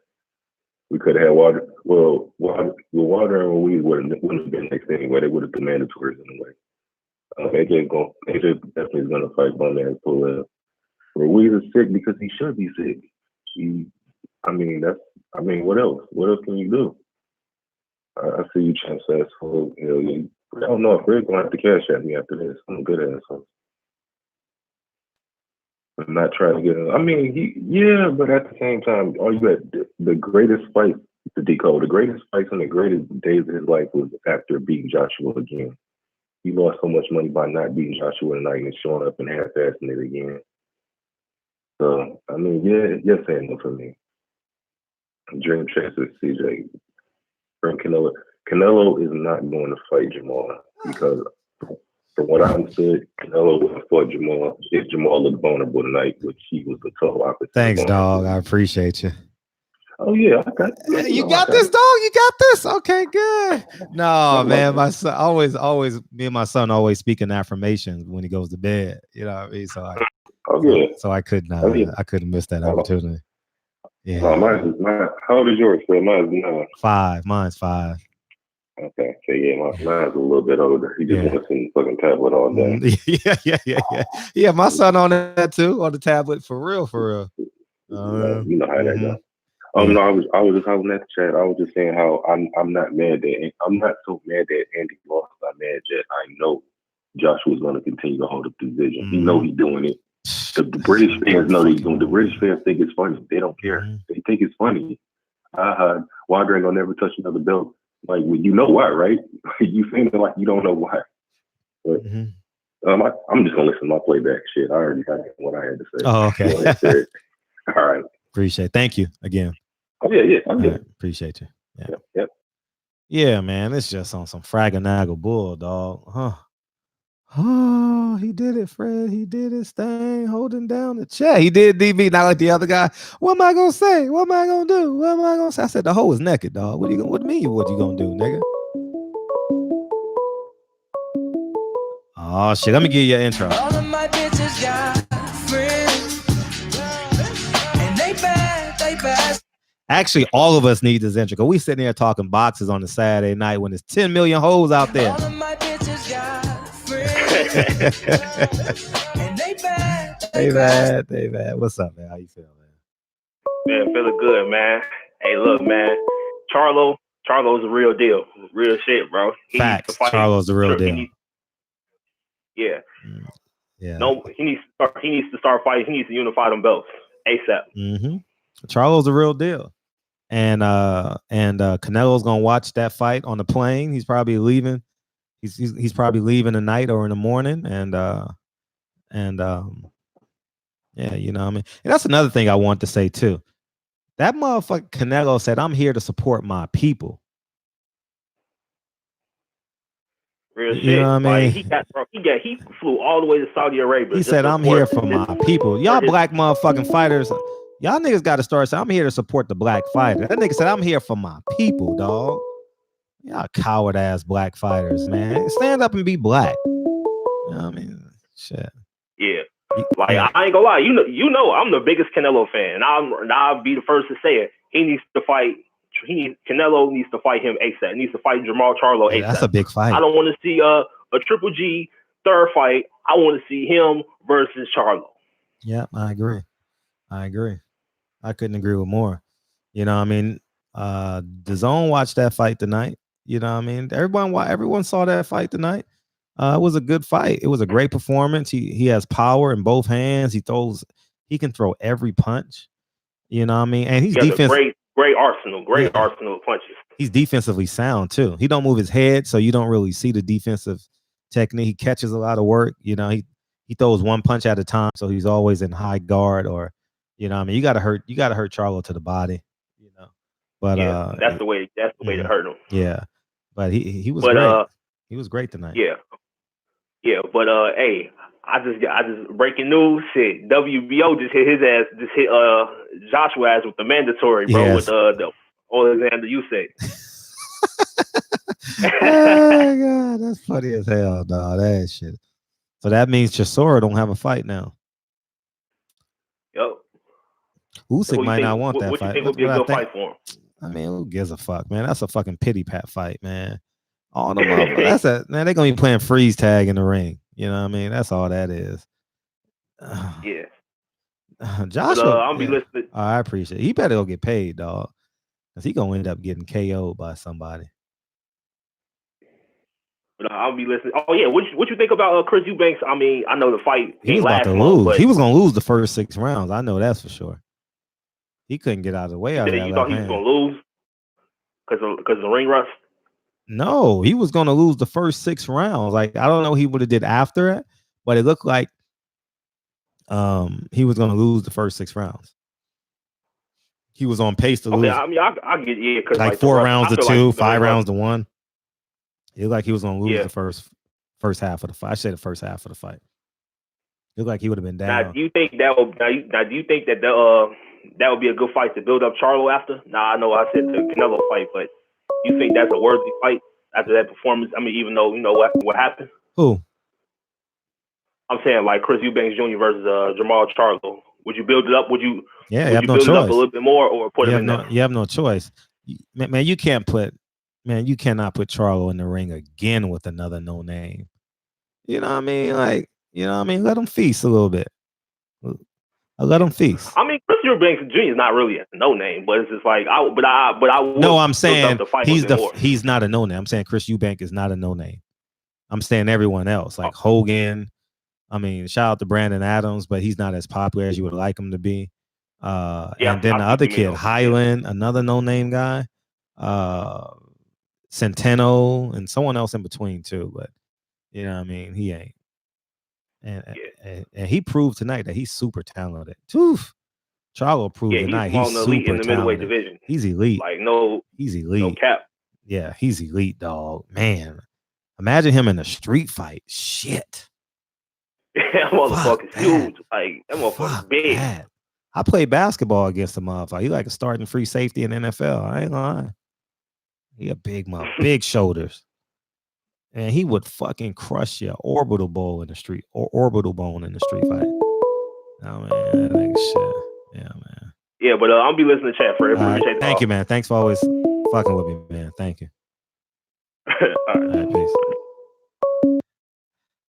We could have had Wilder. Well, Wilder and Ruiz wouldn't have been next anyway. They would have been mandatories anyway. AJ definitely is gonna fight Bowman Pulev. Ruiz is sick because he should be sick. What else? What else can you do? I see you champ says, I don't know if Rick gonna have to cash at me after this. I'm a good asshole. I'm not trying to get him. But at the same time, all you had the greatest fight to decode, the greatest fights and the greatest days of his life was after beating Joshua again. He lost so much money by not beating Joshua tonight and showing up and half-assing it again. So, yes and no for me. Dream Chaser, CJ. From Canelo. Canelo is not going to fight Jamal because, from what I understood, Canelo would have fought Jamal if Jamal looked vulnerable tonight, which he was the total opposite. Thanks, dog. I appreciate you. Oh yeah, I got you got this, dog. You got this. Okay, good. No, man, my son always. Me and my son always speaking affirmations when he goes to bed. You know what I mean? So I couldn't miss that opportunity. Yeah. Mine. How old is yours? So mine's 9. 5. Mine's 5. Okay, so yeah, mine's a little bit older. He just wants some fucking tablet all day. Yeah. My son on that too, on the tablet for real. You know how that goes. No, I was just holding at the chat. I was just saying how I'm not so mad that Andy lost. I'm mad that I know Joshua's going to continue to hold up the division. He know he's doing it. The British fans know that he's doing it. The British fans think it's funny. They don't care. They think it's funny. Wilder ain't gonna never touch another belt. Like, well, you know why, right? You seem like you don't know why. But I'm just gonna listen to my playback shit. I already got what I had to say. Oh, okay. All right. Appreciate it. Thank you again. Oh yeah. I'm good. Right. Appreciate you. Yeah. Yep. Yeah, man. It's just on some fraganagle bull, dog. Huh? Oh, he did it, Fred. He did his thing, holding down the chat. He did DB, not like the other guy. What am I gonna say? What am I gonna do? What am I gonna say? I said the hoe is naked, dog. What do you mean? What you gonna do, nigga? Oh shit! Let me give you an intro. All of my bitches got friends, and they bad. Actually, all of us need this intro because we sitting there talking boxes on a Saturday night when there's 10 million hoes out there. All of my bitches got friends, and they bad. They bad. What's up, man? How you feel, man? Man, feeling good, man. Hey, look, man. Charlo's the real deal. Real shit, bro. Facts. Charlo's the real deal. Yeah. Yeah. No, he needs to start fighting. He needs to unify them belts ASAP. Mm-hmm. Charlo's the real deal. And Canelo's gonna watch that fight on the plane. He's probably leaving. He's probably leaving tonight or in the morning. Yeah, you know what I mean? And that's another thing I want to say too. That motherfucker Canelo said, "I'm here to support my people." Real shit. You know what I mean? He flew all the way to Saudi Arabia. He said, "I'm here for my people." Y'all black motherfucking fighters, y'all niggas got to start saying, "I'm here to support the black fighter." That nigga said, "I'm here for my people, dog." Y'all coward ass black fighters, man. Stand up and be black. You know what I mean? Shit. Yeah. Like, I ain't gonna lie, you know, I'm the biggest Canelo fan, and I'll be the first to say it. Canelo needs to fight him ASAP. He needs to fight Jamal Charlo ASAP. That's a big fight. I don't want to see a Triple G third fight. I want to see him versus Charlo. Yeah, I agree. I couldn't agree with more. You know what I mean? DAZN watched that fight tonight. You know what I mean? Everyone saw that fight tonight. It was a good fight. It was a great performance. He has power in both hands. He can throw every punch. You know what I mean? And he's great arsenal of punches. He's defensively sound too. He don't move his head, so you don't really see the defensive technique. He catches a lot of work. You know, he throws one punch at a time, so he's always in high guard. Or, you know what I mean, you gotta hurt Charlo to the body. You know, but that's the way to hurt him. Yeah, but he was great. He was great tonight. Yeah, but hey, I just breaking news. Shit, WBO just hit Joshua ass with the mandatory, bro. Yes. With the Alexander Usyk. Oh God, that's funny as hell, dog. That shit. So that means Chisora don't have a fight now. Yo, Usyk might not want that fight. What you think would be a good fight for him? I mean, who gives a fuck, man? That's a fucking pity pat fight, man. All the motherfuckers. Man, they're gonna be playing freeze tag in the ring. You know what I mean? That's all that is. Yeah. Joshua, I'll be listening. I appreciate it. He better go get paid, dog. Because he gonna end up getting KO'd by somebody. But I'll be listening. Oh yeah, what you think about Chris Eubanks? I mean, I know the fight He was about to lose. He was gonna lose the first 6 rounds. I know that's for sure. He couldn't get out of the way. You thought he was gonna lose because of the ring rust? No, he was going to lose the first 6 rounds. Like, I don't know what he would have did after it, but it looked like he was going to lose the first 6 rounds. He was on pace to lose. I mean, I get because like 4 rounds to 2, 5 rounds to 1. It looked like he was going to lose the first half of the fight. I say the first half of the fight. It looked like he would have been down. Now, do you think that would be a good fight to build up Charlo after? Now, I know I said the Canelo fight, but you think that's a worthy fight after that performance? I mean, even though you know what happened. Who? I'm saying like Chris Eubanks Jr. versus Jamal Charlo. Would you build it up? Would you build it up a little bit more or put him in there? You have no choice. Man, you cannot put Charlo in the ring again with another no name. You know what I mean? Like, you know what I mean? Let him feast a little bit. Let him feast. I mean, Chris Eubanks Jr. is not really a no name, but it's just like I would. No, I'm saying he's not a no name. I'm saying Chris Eubanks is not a no name. I'm saying everyone else, like Hogan. I mean, shout out to Brandon Adams, but he's not as popular as you would like him to be. And then the other kid, Highland, another no name guy, Centeno, and someone else in between too. But you know what I mean? He ain't. And he proved tonight that he's super talented. Oof. Charlo proved tonight he's super in the middleweight division. He's elite. He's elite. No cap. Yeah, he's elite, dog. Man, imagine him in a street fight. Shit. That motherfucker's huge. Like, that motherfucker's big. That. I played basketball against the motherfucker. He like a starting free safety in the NFL. I ain't lying. He a big mother, big shoulders. And he would fucking crush your orbital bone in the street fight. Oh man, that nigga shit. Yeah, man. Yeah, but I'll be listening to chat for it. Thank you, man. Thanks for always fucking with me, man. Thank you. All right, peace.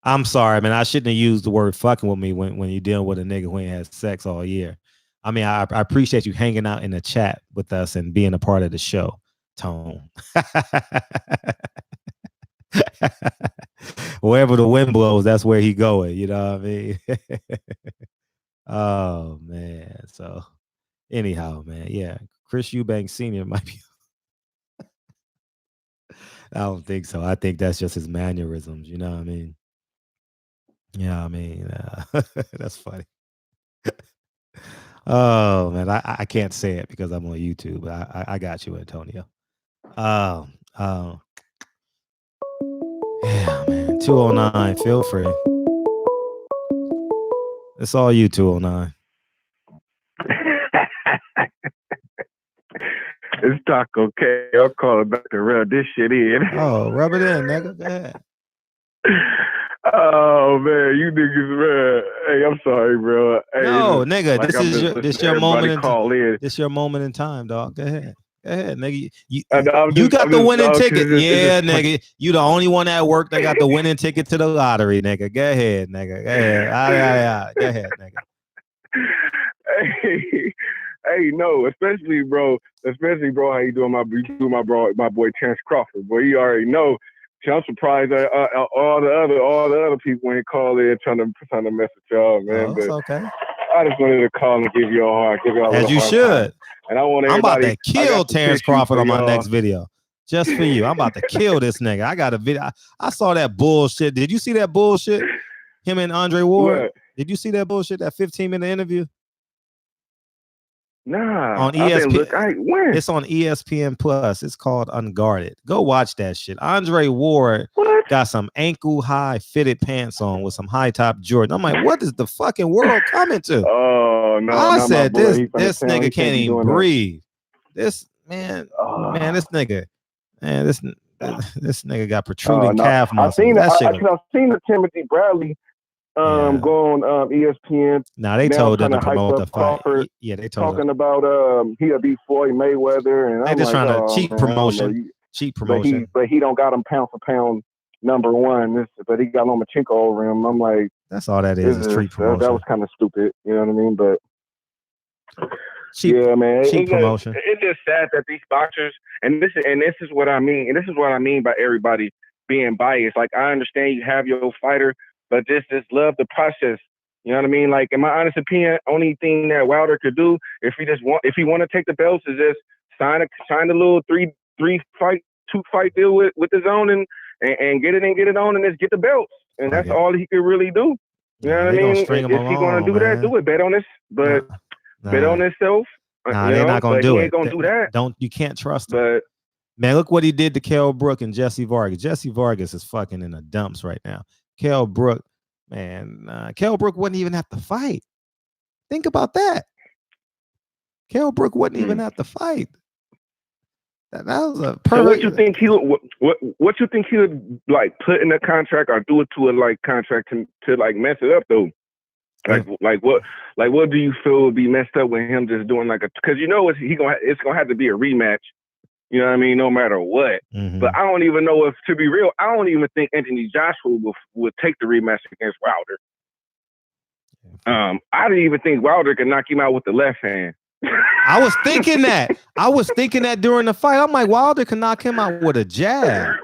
I'm sorry, man. I shouldn't have used the word fucking with me when you're dealing with a nigga who ain't had sex all year. I mean, I appreciate you hanging out in the chat with us and being a part of the show, Tone. Wherever the wind blows, that's where he going. You know what I mean? Oh man. So anyhow, man, yeah, Chris Eubanks Sr. might be. I don't think so. I think that's just his mannerisms. You know what I mean? Yeah, I mean, that's funny. Oh man, I can't say it because I'm on YouTube. I got you, Antonio. Yeah, man. 209. Feel free. It's all you, 209. It's Taco K. I'll call it back to rub this shit in. Oh, rub it in, nigga. Go ahead. Oh man, you niggas, man. Hey, I'm sorry, bro. Hey, No, nigga, like this your moment in call in. This your moment in time, dog. Go ahead. Go ahead, nigga. You just, got the winning ticket. Yeah, nigga. You the only one at work that got the winning ticket to the lottery, nigga. Go ahead, nigga. Go ahead. Go ahead, nigga. Hey, no, especially bro, how you doing, my boy Terrence Crawford, boy. You already know. I'm surprised that all the other people ain't call in trying to mess with y'all, man. Oh, but it's okay. I just wanted to call and give y'all as you should. Time. And I want I'm everybody. about to kill Terrence Crawford on my next video, just for you. I'm about to kill this nigga. I got a video. I saw that bullshit. Did you see that bullshit? Him and Andre Ward. What? Did you see that bullshit? That 15-minute interview? Nah, on ESPN. When? It's on ESPN Plus. It's called Unguarded. Go watch that shit. Andre Ward got some ankle high fitted pants on with some high top Jordan. I'm like, what is the fucking world coming to? Oh no! I said this nigga can't even breathe. This man, this nigga, this nigga got protruding calf muscles. I've seen the Timothy Bradley. Go on ESPN. Nah, they told them to promote the fight. Crawford, yeah, they told talking about he'll beat Floyd Mayweather, and they I'm just like, trying to cheap promotion. Cheap promotion. But he don't got him pound for pound number one. But he got Lomachenko over him. I'm like, that's all that is street promotion. That was kind of stupid. You know what I mean? But cheap, yeah, man, cheap promotion. It's just sad that these boxers, and this is what I mean, and this is what I mean by everybody being biased. Like, I understand you have your fighter, but just love the process. You know what I mean? Like, in my honest opinion, only thing that Wilder could do if he want to take the belts is just sign a little two fight deal with his own and get it on and just get the belts. And that's all he could really do. You know what I mean? If he gonna do that, do it. Bet on this, but bet on himself. Nah, they're not gonna do it. Ain't gonna do that. You can't trust him. But man, look what he did to Kell Brook and Jesse Vargas. Jesse Vargas is fucking in the dumps right now. Kell Brook, man, Kell Brook wouldn't even have to fight. Think about that. Kell Brook wouldn't even have to fight. That was a perfect. So what you think he would like put in the contract or do it to a like contract to like mess it up though? Like what do you feel would be messed up with him just doing like because it's gonna have to be a rematch. You know what I mean? No matter what. Mm-hmm. But I don't even know if, to be real, I don't even think Anthony Joshua would take the rematch against Wilder. I didn't even think Wilder could knock him out with the left hand. I was thinking that during the fight. I'm like, Wilder could knock him out with a jab.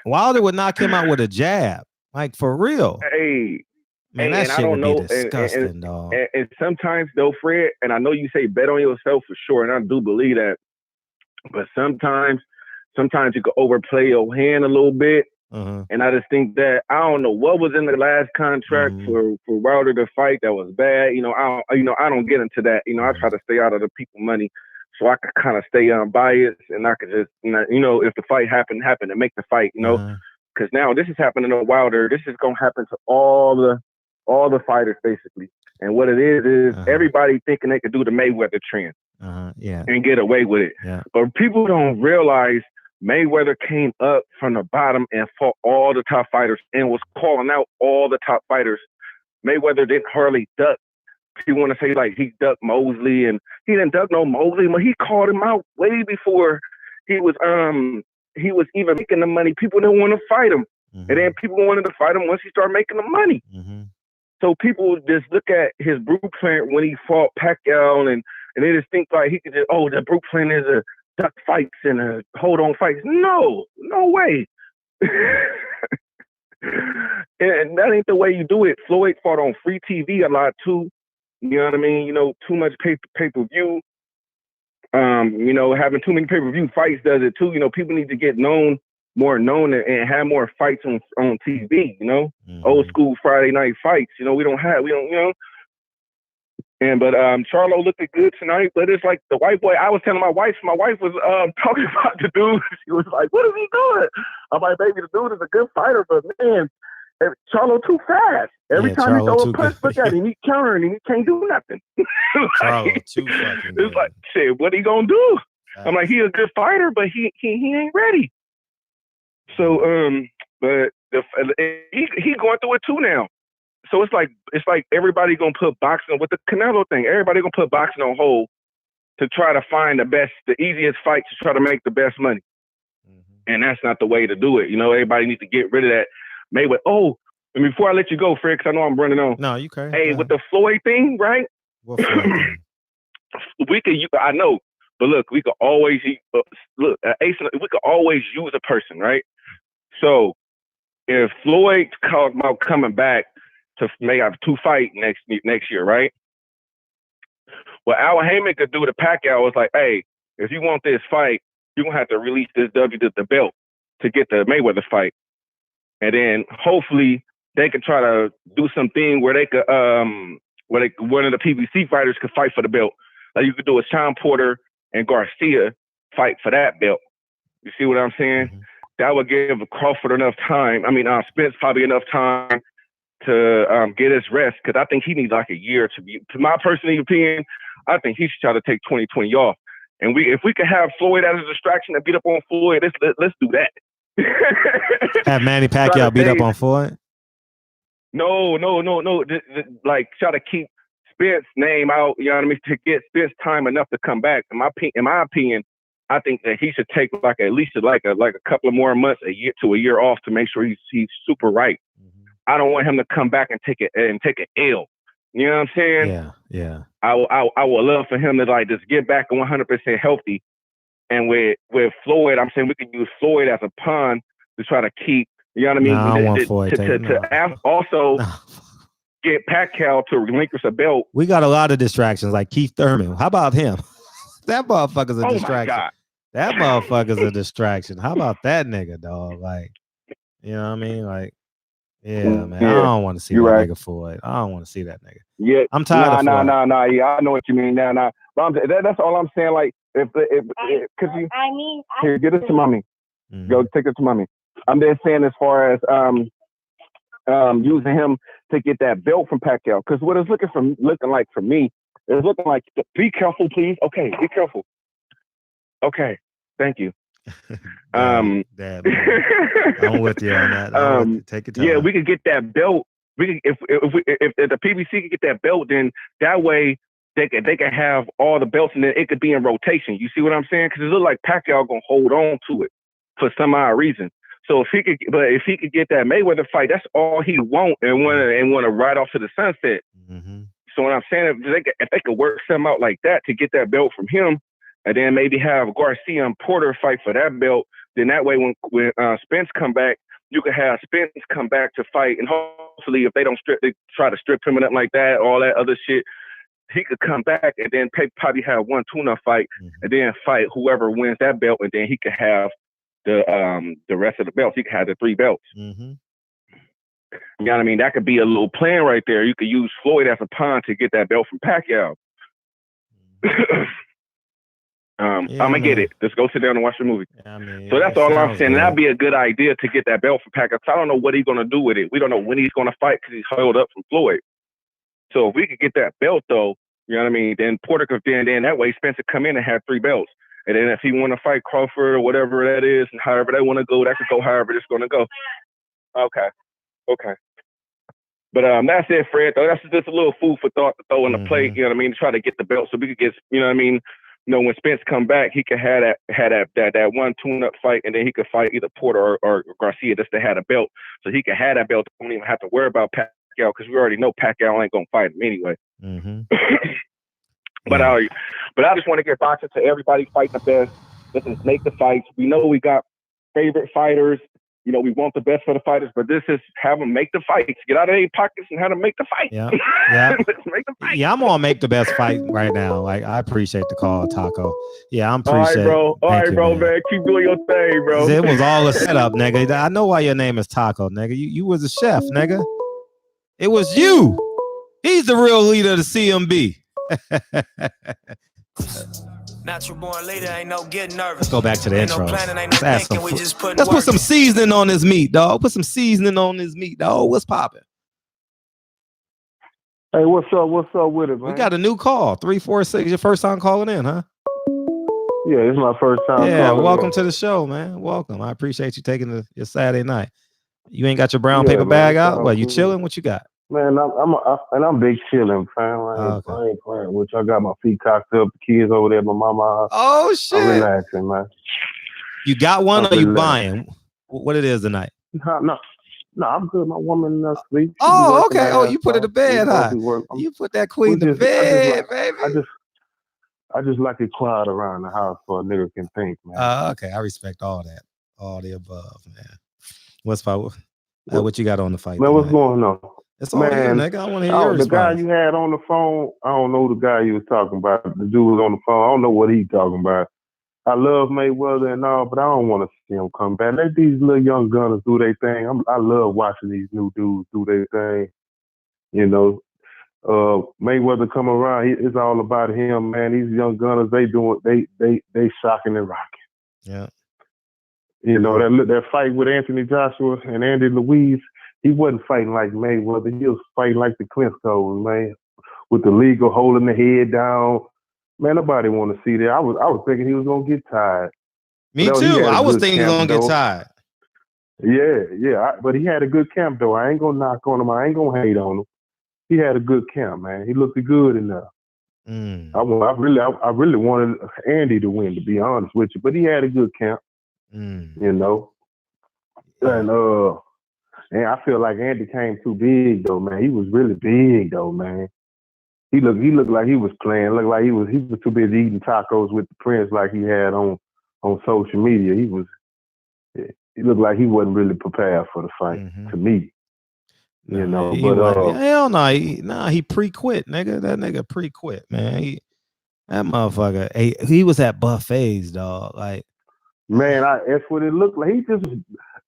Wilder would knock him out with a jab. Like, for real. Hey. Man, that shit would be disgusting, dog. And sometimes, though, Fred, and I know you say bet on yourself for sure, and I do believe that. But sometimes you can overplay your hand a little bit. Uh-huh. And I just think that I don't know what was in the last contract for Wilder to fight that was bad. I don't get into that. I try to stay out of the people money, so I could kind of stay unbiased, and I could just if the fight happened and make the fight. Because now this is happening to Wilder. This is gonna happen to all the fighters basically. And what it is everybody thinking they could do the Mayweather trend and get away with it. Yeah. But people don't realize Mayweather came up from the bottom and fought all the top fighters and was calling out all the top fighters. Mayweather didn't hardly duck. People want to say like he ducked Mosley, and he didn't duck no Mosley, but he called him out way before he was even making the money. People didn't want to fight him. And then people wanted to fight him once he started making the money. So people just look at his blueprint when he fought Pacquiao, and they just think like he could just, the blueprint is a duck fights and a hold on fights. No way. And that ain't the way you do it. Floyd fought on free TV a lot too. You know what I mean? You know, too much pay-per-view. You know, having too many pay-per-view fights does it too. You know, people need to get more known and have more fights on TV, you know? Old school Friday night fights. You know, we don't, you know. But Charlo looked good tonight, but it's like the white boy, I was telling my wife was talking about the dude. She was like, what is he doing? I'm like, baby, the dude is a good fighter, but man, Charlo too fast. Every time he throw a punch, look at him, he countering and he can't do nothing. Charlo too fucking good. It's like, shit, what he gonna do? I'm like, he a good fighter, but he ain't ready. So, but he going through it too now. So it's like everybody gonna put boxing with the Canelo thing. Everybody gonna put boxing on hold to try to find the easiest fight to try to make the best money. And that's not the way to do it. You know, everybody needs to get rid of that. Maybe, and before I let you go, Fred, because I know I'm running on. No, you can. Hey, with the Floyd thing, right? What Floyd thing? I know, but look, we could always we could always use a person, right? So if Floyd talking about coming back to make out 2 fight next year, right? What Al Heyman could do to Pacquiao was like, hey, if you want this fight, you're gonna have to release this the belt to get the Mayweather fight. And then hopefully they could try to do something where they could one of the PBC fighters could fight for the belt. Like you could do a Sean Porter and Garcia fight for that belt. You see what I'm saying? That would give Crawford enough time. I mean, Spence probably enough time to get his rest, because I think he needs like a year to my personal opinion, I think he should try to take 2020 off. And if we could have Floyd as a distraction and beat up on Floyd, let's do that. Have Manny Pacquiao beat up on Floyd? No. Like try to keep Spence's name out, you know what I mean, to get Spence time enough to come back. In my opinion, I think that he should take like at least like a couple of more months, a year off to make sure he's super right. I don't want him to come back and take an L. You know what I'm saying? Yeah. I would love for him to like just get back 100% healthy. And with Floyd, I'm saying we could use Floyd as a pawn to try to keep, you know what I mean? No, I want Floyd also get Pacquiao to relinquish a belt. We got a lot of distractions, like Keith Thurman. How about him? That motherfucker's a distraction. My God. That motherfucker's a distraction. How about that nigga, dog? Like, you know what I mean? Like, yeah, man. I don't want to see that nigga Floyd. I don't want to see that nigga. Yeah, I'm tired of Floyd. No. Yeah, I know what you mean. Now. But that's all I'm saying. Like, here, get it to mommy. Go take it to mommy. I'm just saying as far as using him to get that belt from Pacquiao, because what it's looking like for me, it's looking like, be careful, please. Okay, be careful. Okay, thank you. Dad, I'm with you on that. Take it. Yeah, we could get that belt. If the PBC could get that belt, then that way they could have all the belts, and then it could be in rotation. You see what I'm saying? Because it looks like Pacquiao gonna hold on to it for some odd reason. So if he could get that Mayweather fight, that's all he want and want to ride off to the sunset. So what I'm saying, if they could work something out like that to get that belt from him, and then maybe have Garcia and Porter fight for that belt, then that way when Spence come back, you could have Spence come back to fight, and hopefully if they try to strip him and nothing like that, all that other shit, he could come back and then probably have one tune-up fight, and then fight whoever wins that belt, and then he could have the rest of the belts. He could have the 3 belts. You know what I mean? That could be a little plan right there. You could use Floyd as a pawn to get that belt from Pacquiao. I'm gonna get it. Just go sit down and watch the movie. So that's all I'm saying. That'd be a good idea to get that belt from Pacquiao. I don't know what he's gonna do with it. We don't know when he's gonna fight because he's held up from Floyd. So if we could get that belt though, you know what I mean? Then Porter could then that way Spencer come in and have 3 belts. And then if he want to fight Crawford or whatever that is, and however they want to go, that could go however it's going to go. Okay. But that's it, Fred. Though that's just a little food for thought to throw on the plate. You know what I mean? To try to get the belt so we could get. You know what I mean? You know, when Spence come back, he could have that one tune-up fight, and then he could fight either Porter or Garcia just to have a belt, so he could have that belt. Don't even have to worry about Pacquiao because we already know Pacquiao ain't gonna fight him anyway. But I just want to get boxing to everybody fighting the best. Let's just make the fights. We know we got favorite fighters. You know, we want the best for the fighters, but this is have them make the fights. Get out of their pockets and have them make the fight. Yeah. Let's make the fight. Yeah, I'm gonna make the best fight right now. Like, I appreciate the call, Taco. Yeah, I'm appreciate. All right, bro, man. Keep doing your thing, bro. It was all a setup, nigga. I know why your name is Taco, nigga. You was a chef, nigga. It was you. He's the real leader of the CMB. Natural born leader, ain't no getting nervous. Let's go back to the Ain't intro. no planning, ain't Let's no add thinking, some we food. just putting Let's work. put some seasoning on this meat, dog. Put some seasoning on this meat, dog. What's popping? Hey, what's up? What's up with it, man? We got a new call. 346. Your first time calling in, huh? Yeah, it's my first time. Yeah, calling welcome in. to the show, man. Welcome. I appreciate you taking your Saturday night. You ain't got your brown Yeah, paper man, bag it's out? all What, you good. chilling? What you got? Man, I'm big chilling, fam. I ain't playing with you. I got my feet cocked up. The kids over there at my mama's house. Oh, shit. I'm relaxing, man. You got one I'm or you relaxing. buying? What it is tonight? No, I'm good. My woman sleep. She Oh, be working okay. her Oh, ass you put it to off. bed, We both huh? be working. You put that queen to bed, baby. I just like it quiet around the house so a nigga can think, man. Okay, I respect all that. All the above, man. What you got on the fight? Man, what's tonight? going on? It's all you, nigga. I want to hear your the guy response. you had on the phone, I don't know the guy you was talking about. The dude was on the phone. I don't know what he talking about. I love Mayweather and all, but I don't want to see him come back. Let these little young gunners do their thing. I love watching these new dudes do their thing. You know, Mayweather come around, it's all about him, man. These young gunners, they shocking and rocking. Yeah. You know, that fight with Anthony Joshua and Andy Ruiz, he wasn't fighting like Mayweather. He was fighting like the Klitschko's, man, with the legal holding the head down. Man, nobody want to see that. I was thinking he was gonna get tired. Me too. I was thinking he was gonna get tired. Yeah. But he had a good camp though. I ain't gonna knock on him. I ain't gonna hate on him. He had a good camp, man. He looked good enough. I really wanted Andy to win, to be honest with you. But he had a good camp. You know, and I feel like Andy came too big though, man. He was really big though, man. He looked like he was playing. Looked like he was too busy eating tacos with the Prince like he had on social media. He looked like he wasn't really prepared for the fight to me. You know, hell no, he pre-quit, nigga. That nigga pre-quit, man. That motherfucker, he was at buffets, dog. Like, man, that's what it looked like. He just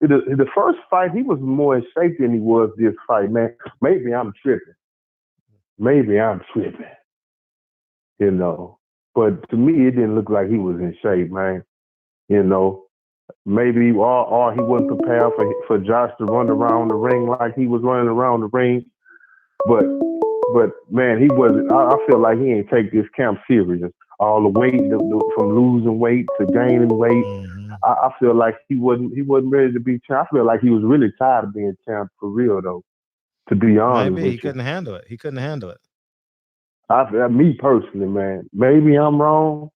the first fight, he was more in shape than he was this fight, man. Maybe I'm tripping. You know, but to me, it didn't look like he was in shape, man. You know, maybe or he wasn't prepared for Josh to run around the ring like he was running around the ring. But man, he wasn't. I feel like he ain't take this camp serious. All the weight from losing weight to gaining weight. I feel like he wasn't ready to be champ. I feel like he was really tired of being champ for real though. To be honest, maybe he couldn't handle it. Me personally, man. Maybe I'm wrong.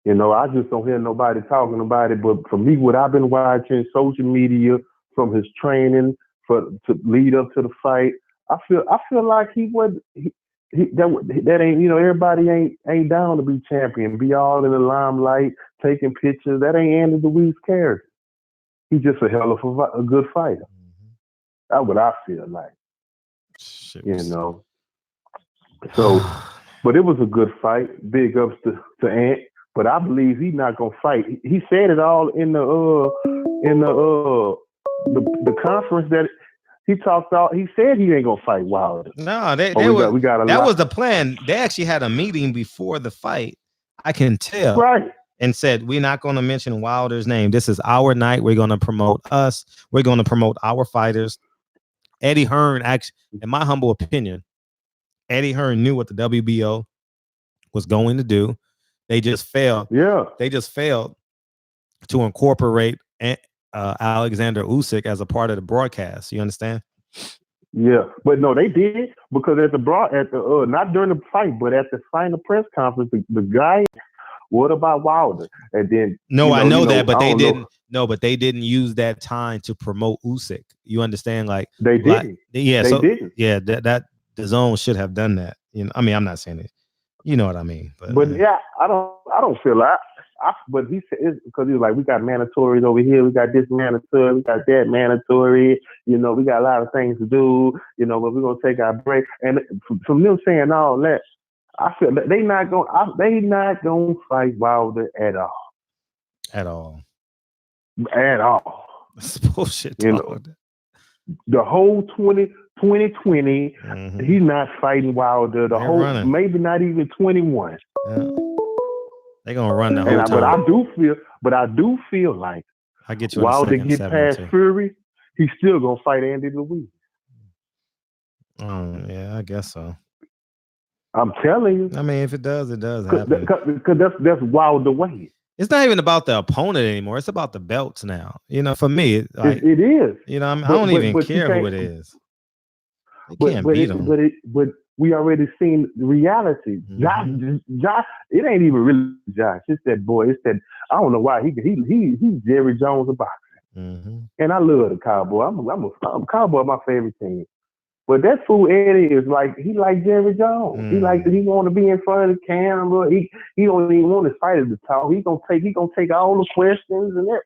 You know, I just don't hear nobody talking about it. But for me, what I've been watching, social media, from his training to lead up to the fight, I feel like he wasn't. That ain't, you know, everybody ain't down to be champion, be all in the limelight, taking pictures. That ain't Andy Ruiz character. He's just a hell of a good fighter. That's what I feel like. You know. So, but it was a good fight. Big ups to Ant. But I believe he's not gonna fight. He said it all in the conference that he talked out. He said he ain't gonna fight Wilder. No, that was the plan. They actually had a meeting before the fight. I can tell. Right. And said, we're not going to mention Wilder's name. This is our night. We're going to promote us. We're going to promote our fighters. Eddie Hearn, actually, in my humble opinion, Eddie Hearn knew what the WBO was going to do. They just failed. Yeah. They just failed to incorporate Alexander Usyk as a part of the broadcast. You understand? Yeah, but no, they did, because at the not during the fight, but at the final press conference, the guy, what about Wilder? And then no, I know that, but they didn't. No, but they didn't use that time to promote Usyk. You understand? Like they didn't. Yeah, they didn't. Yeah, that the zone should have done that. You know, I mean, I'm not saying it. You know what I mean? But yeah, I don't feel like. But he said, because he was like, we got mandatories over here, we got this mandatory, we got that mandatory, you know, we got a lot of things to do, you know, but we're gonna take our break. And from them saying all that, I feel that they not gonna fight Wilder at all. At all. That's bullshit. You know, the whole 2020, he's not fighting Wilder. Maybe not even 21. Yeah. They're gonna run the whole time. But I do feel like I get you Wilder get past Fury, he's still gonna fight Andy Ruiz. Yeah, I guess so. I'm telling you. I mean, if it does happen. Because that's Wilder way. It's not even about the opponent anymore. It's about the belts now. You know, for me, it is. You know, I don't even care who it is. They can't beat them. But we already seen the reality. Josh, it ain't even really Josh. It's that boy. It's that, I don't know why he's Jerry Jones of boxing. And I love the Cowboy. I'm Cowboy, my favorite team. But that fool Eddie is like, he like Jerry Jones. He want to be in front of the camera. He don't even want his fighters to talk. He gonna take all the questions and that.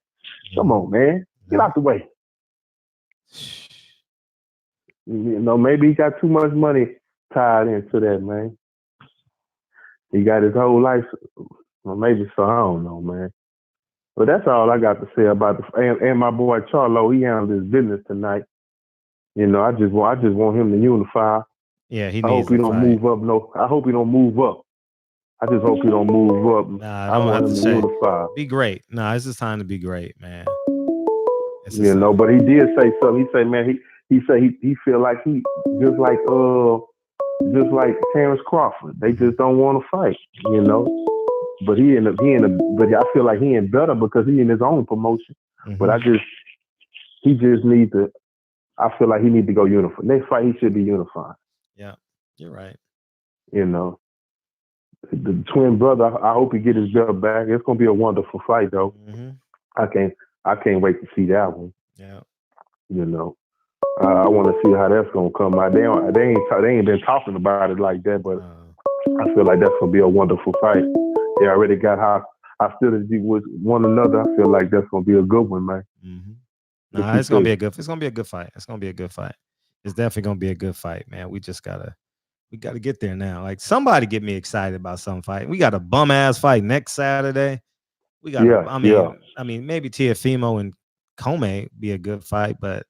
Come on, man, get out the way. You know, maybe he got too much money tied into that, man. He got his whole life. Well, maybe so. I don't know, man. But that's all I got to say about and my boy Charlo. He handled his business tonight. You know, I just want him to unify. Yeah, he needs. I hope he don't move up. I hope he don't move up. I just hope he don't move up. Nah, I want him to unify. Be great. Nah, it's just time to be great, man. You know, but he did say something. He said, man, he said he feel like he just like Terrence Crawford. They just don't want to fight, you know. But but I feel like he in better because he in his own promotion. But he just need to. I feel like he need to go unified. Next fight, he should be unified. Yeah, you're right. You know, the twin brother. I hope he get his belt back. It's gonna be a wonderful fight, though. I can't wait to see that one. Yeah. You know, I want to see how that's gonna come out. They ain't been talking about it like that, but I feel like that's gonna be a wonderful fight. They already got hostility with one another. I feel like that's gonna be a good one, man. Nah, it's gonna be a good fight. It's gonna be a good fight. It's definitely gonna be a good fight, man. We gotta get there now. Like, somebody get me excited about some fight. We got a bum ass fight next Saturday. We got. I mean, maybe Teofimo and Comey be a good fight, but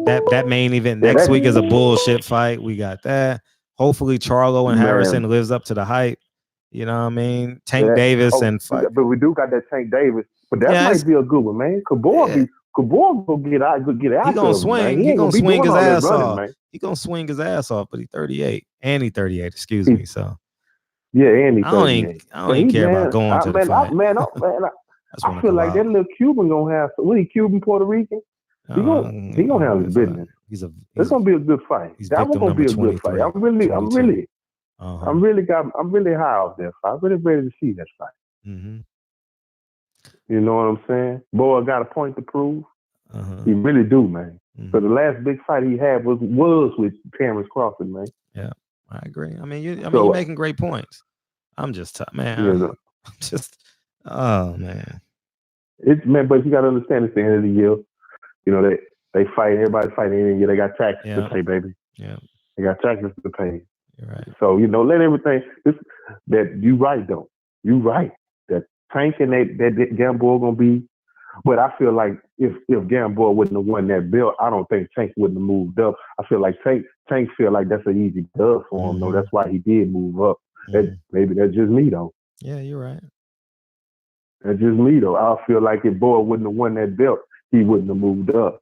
that main event next week is a bullshit fight. We got that. Hopefully, Charlo and Harrison lives up to the hype. You know what I mean? Tank Davis and fight. But we do got that Tank Davis. But that might be a good one, man. Cabor go get out. He gonna swing. He gonna swing his ass off. He gonna swing his ass off. But he's 38, and he's 38. Excuse me. So yeah, and he's 38. I don't even care about going to the fight. I feel like that little Cuban gonna have. What he Cuban Puerto Rican? He gonna have his business. It's gonna be a good fight. That one's gonna be a good fight. I'm really high off that fight. I'm really ready to see that fight. You know what I'm saying? Boy got a point to prove. He really do, man. So the last big fight he had was with Terrence Crawford, man. Yeah, I agree. I mean, you're making great points. I'm just man. You know. I'm just, oh man. But you gotta understand, it's the end of the year. You know, they fight. Everybody fighting in the year. They got taxes to pay, baby. Yeah, they got taxes to pay. You're right. So you know, let everything. That you right though. You right. That Tank and that Gamboa gonna be. But I feel like if Gamboa wouldn't have won that belt, I don't think Tank wouldn't have moved up. I feel like Tank feel like that's an easy dub for him, though. That's why he did move up. Maybe that's just me, though. Yeah, you're right. That's just me, though. I feel like if Boy wouldn't have won that belt, he wouldn't have moved up.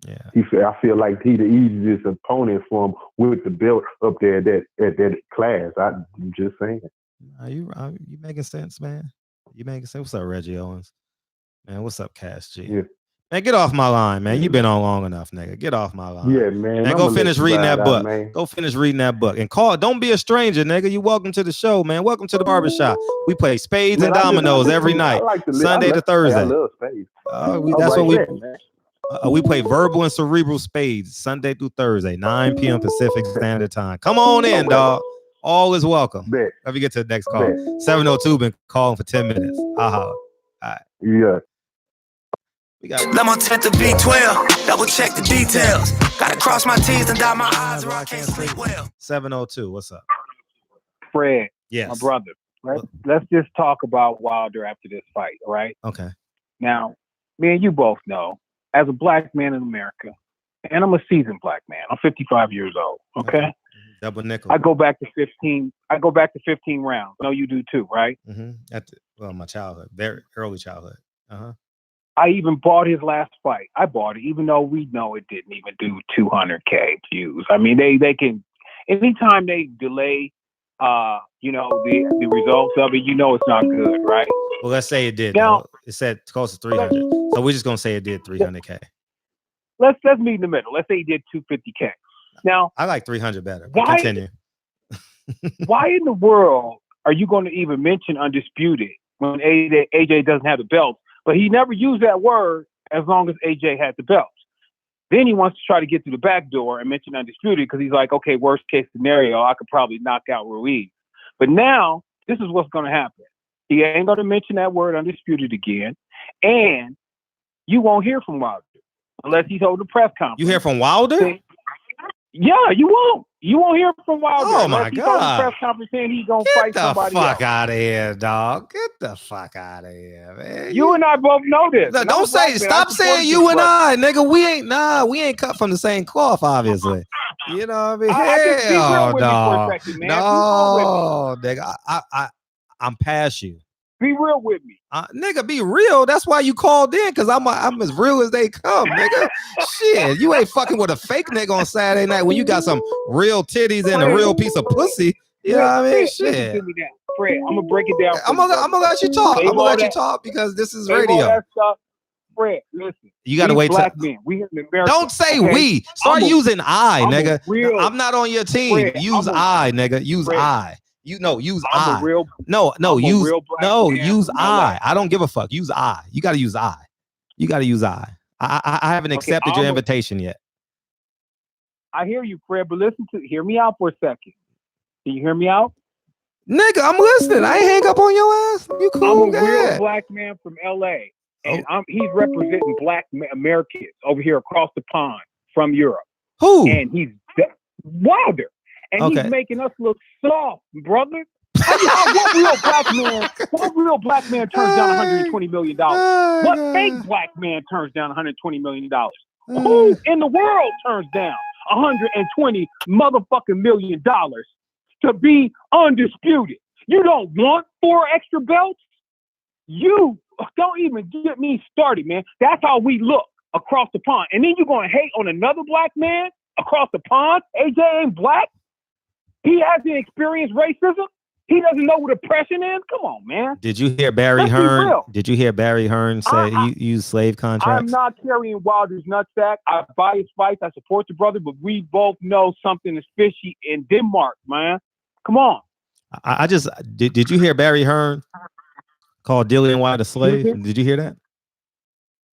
Yeah. I feel like he the easiest opponent for him with the belt up there at that class. I'm just saying. You making sense, man? You making sense? What's up, Reggie Owens? Man, what's up, Cass G? Yeah. Man, get off my line, man. You've been on long enough, nigga. Get off my line. Yeah, man. And go finish reading that book. Go finish reading that book. And call. Don't be a stranger, nigga. You welcome to the show, man. Welcome to the barbershop. We play spades and dominoes every night, Sunday to Thursday. I love spades. That's what we. We play verbal and cerebral spades Sunday through Thursday, 9 p.m. Pacific Standard Time. Come on in, dog. All is welcome. Bet. Let me get to the next call. 702 been calling for 10 minutes. All right. Yeah. Lemon tint to B12, double check the details. Gotta cross my T's and dot my I's or I can't sleep well. 702, what's up? Fred, yes, my brother. Let's just talk about Wilder after this fight, all right? Okay. Now, me and you both know, as a black man in America, and I'm a seasoned black man. I'm 55 years old, okay? Double nickel. I go back to 15 rounds. I know you do too, right? Well, my childhood, very early childhood. I even bought his last fight. I bought it, even though we know it didn't even do 200K views. I mean, they can, anytime they delay, the results of it, it's not good, right? Well, let's say it did. Now, it said close to 300. So we're just gonna say it did 300K. Let's meet in the middle. Let's say he did 250K. Now, I like 300 better. Why, continue. Why in the world are you going to even mention undisputed when AJ doesn't have the belt? But he never used that word as long as AJ had the belts. Then he wants to try to get through the back door and mention undisputed because he's like, okay, worst case scenario, I could probably knock out Ruiz. But now, this is what's going to happen. He ain't going to mention that word undisputed again. And you won't hear from Wilder unless he's holding a press conference. You hear from Wilder? Yeah, you won't. You won't hear from Wilder. Oh my God! Press conference saying he's gonna fight somebody. Get the fuck out of here, dog. Get the fuck out of here, man. You and I both know this. No, don't say. Stop saying you and I, nigga. We ain't cut from the same cloth, obviously. You know what I mean? Hell, dog. No, nigga. I'm past you. Be real with me. Nigga, be real. That's why you called in, because I'm as real as they come, nigga. Shit, you ain't fucking with a fake nigga on Saturday night when you got some real titties and a real piece of pussy. You know what I mean? Shit. Fred, I'm gonna break it down. I'm gonna let you talk. I'm gonna let you talk because this is radio. Fred, listen. You gotta wait. Black men. We in America. Don't say we. Start using I, nigga. I'm not on your team. Fred, use I, nigga. Use Fred. I. Use I. Use I. I don't give a fuck. Use I. You gotta use I. I haven't accepted your invitation yet. I hear you, Fred, but hear me out for a second. Can you hear me out? Nigga, I'm listening. I ain't hang up on your ass. You cool, I'm a real black man from LA. And he's representing black Americans over here across the pond from Europe. Who? And he's Wilder. And he's making us look soft, brother. What real black man turns down $120 million? What fake black man turns down $120 million? Who in the world turns down $120 motherfucking million to be undisputed? You don't want 4 extra belts? You don't even get me started, man. That's how we look across the pond. And then you're going to hate on another black man across the pond? AJ ain't black? He hasn't experienced racism? He doesn't know what oppression is? Come on, man. Did you hear Barry Hearn? Did you hear Barry Hearn say he used slave contracts? I'm not carrying Wilder's nutsack. I buy his fights. I support the brother, but we both know something is fishy in Denmark, man. Come on. I just did you hear Barry Hearn call Dillian White a slave? Mm-hmm. Did you hear that?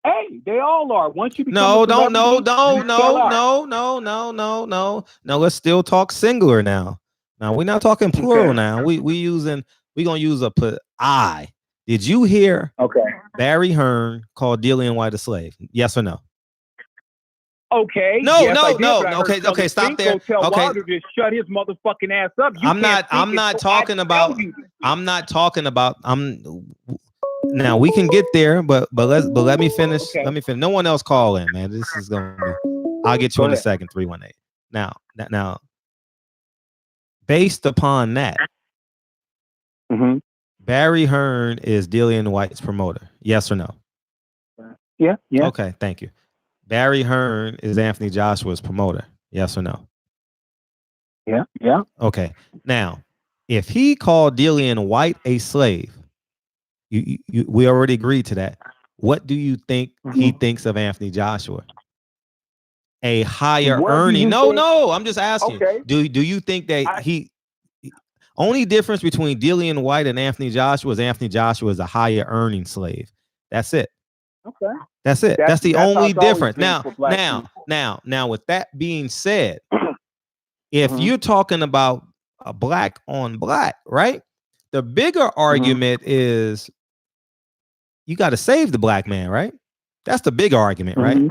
Hey, they all are. Once you become No. Let's still talk singular now. Now we're not talking plural now. We gonna use I. Did you hear Barry Hearn call Dillian White a slave? Yes or no? Okay. No. Okay. Stop there. Tell Okay. Wilder to shut his motherfucking ass up. I'm not talking about. Now we can get there, but let me finish. Okay. Let me finish. No one else call in, man. This is gonna be. I'll get you in a second. 318. Now. Based upon that, Barry Hearn is Dillian White's promoter. Yes or no? Yeah. Okay, thank you. Barry Hearn is Anthony Joshua's promoter. Yes or no? Yeah. Okay. Now, If he called Dillian White a slave, we already agreed to that. What do you think he thinks of Anthony Joshua? A higher earning? No, I'm just asking. Okay. Do you think that only difference between Dillian White and Anthony Joshua is Anthony Joshua is a higher earning slave? That's it. Okay. That's it. That's the only difference. Now, with that being said, if you're talking about a black on black, right? The bigger argument is you got to save the black man, right? That's the big argument, right?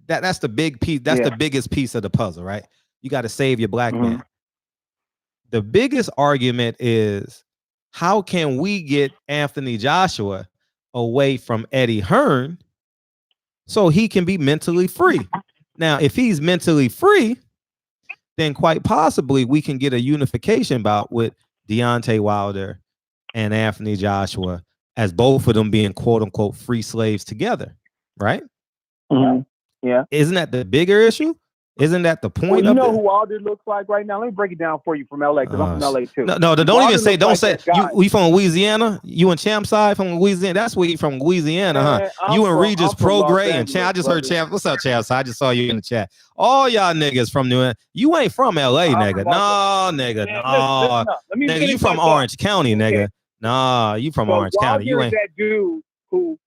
That's the big piece. That's the biggest piece of the puzzle, right? You got to save your black man. The biggest argument is how can we get Anthony Joshua away from Eddie Hearn so he can be mentally free? Now, if he's mentally free, then quite possibly we can get a unification bout with Deontay Wilder and Anthony Joshua as both of them being quote unquote free slaves together, right? Yeah. Isn't that the bigger issue? Isn't that the point? Well, you know who Wilder looks like right now? Let me break it down for you from LA, because I'm from LA too. No, don't even say. Don't say. You from Louisiana? You in Champside from Louisiana? That's where you from, Louisiana, huh? You and Regis Pro Gray and Champ. I just heard Champ. What's up, Champside? I just saw you in the chat. All y'all niggas from New England. You ain't from LA, nigga. No, nigga. No, nigga. You from Orange County, nigga. Nah, you from Orange County. You ain't that dude who,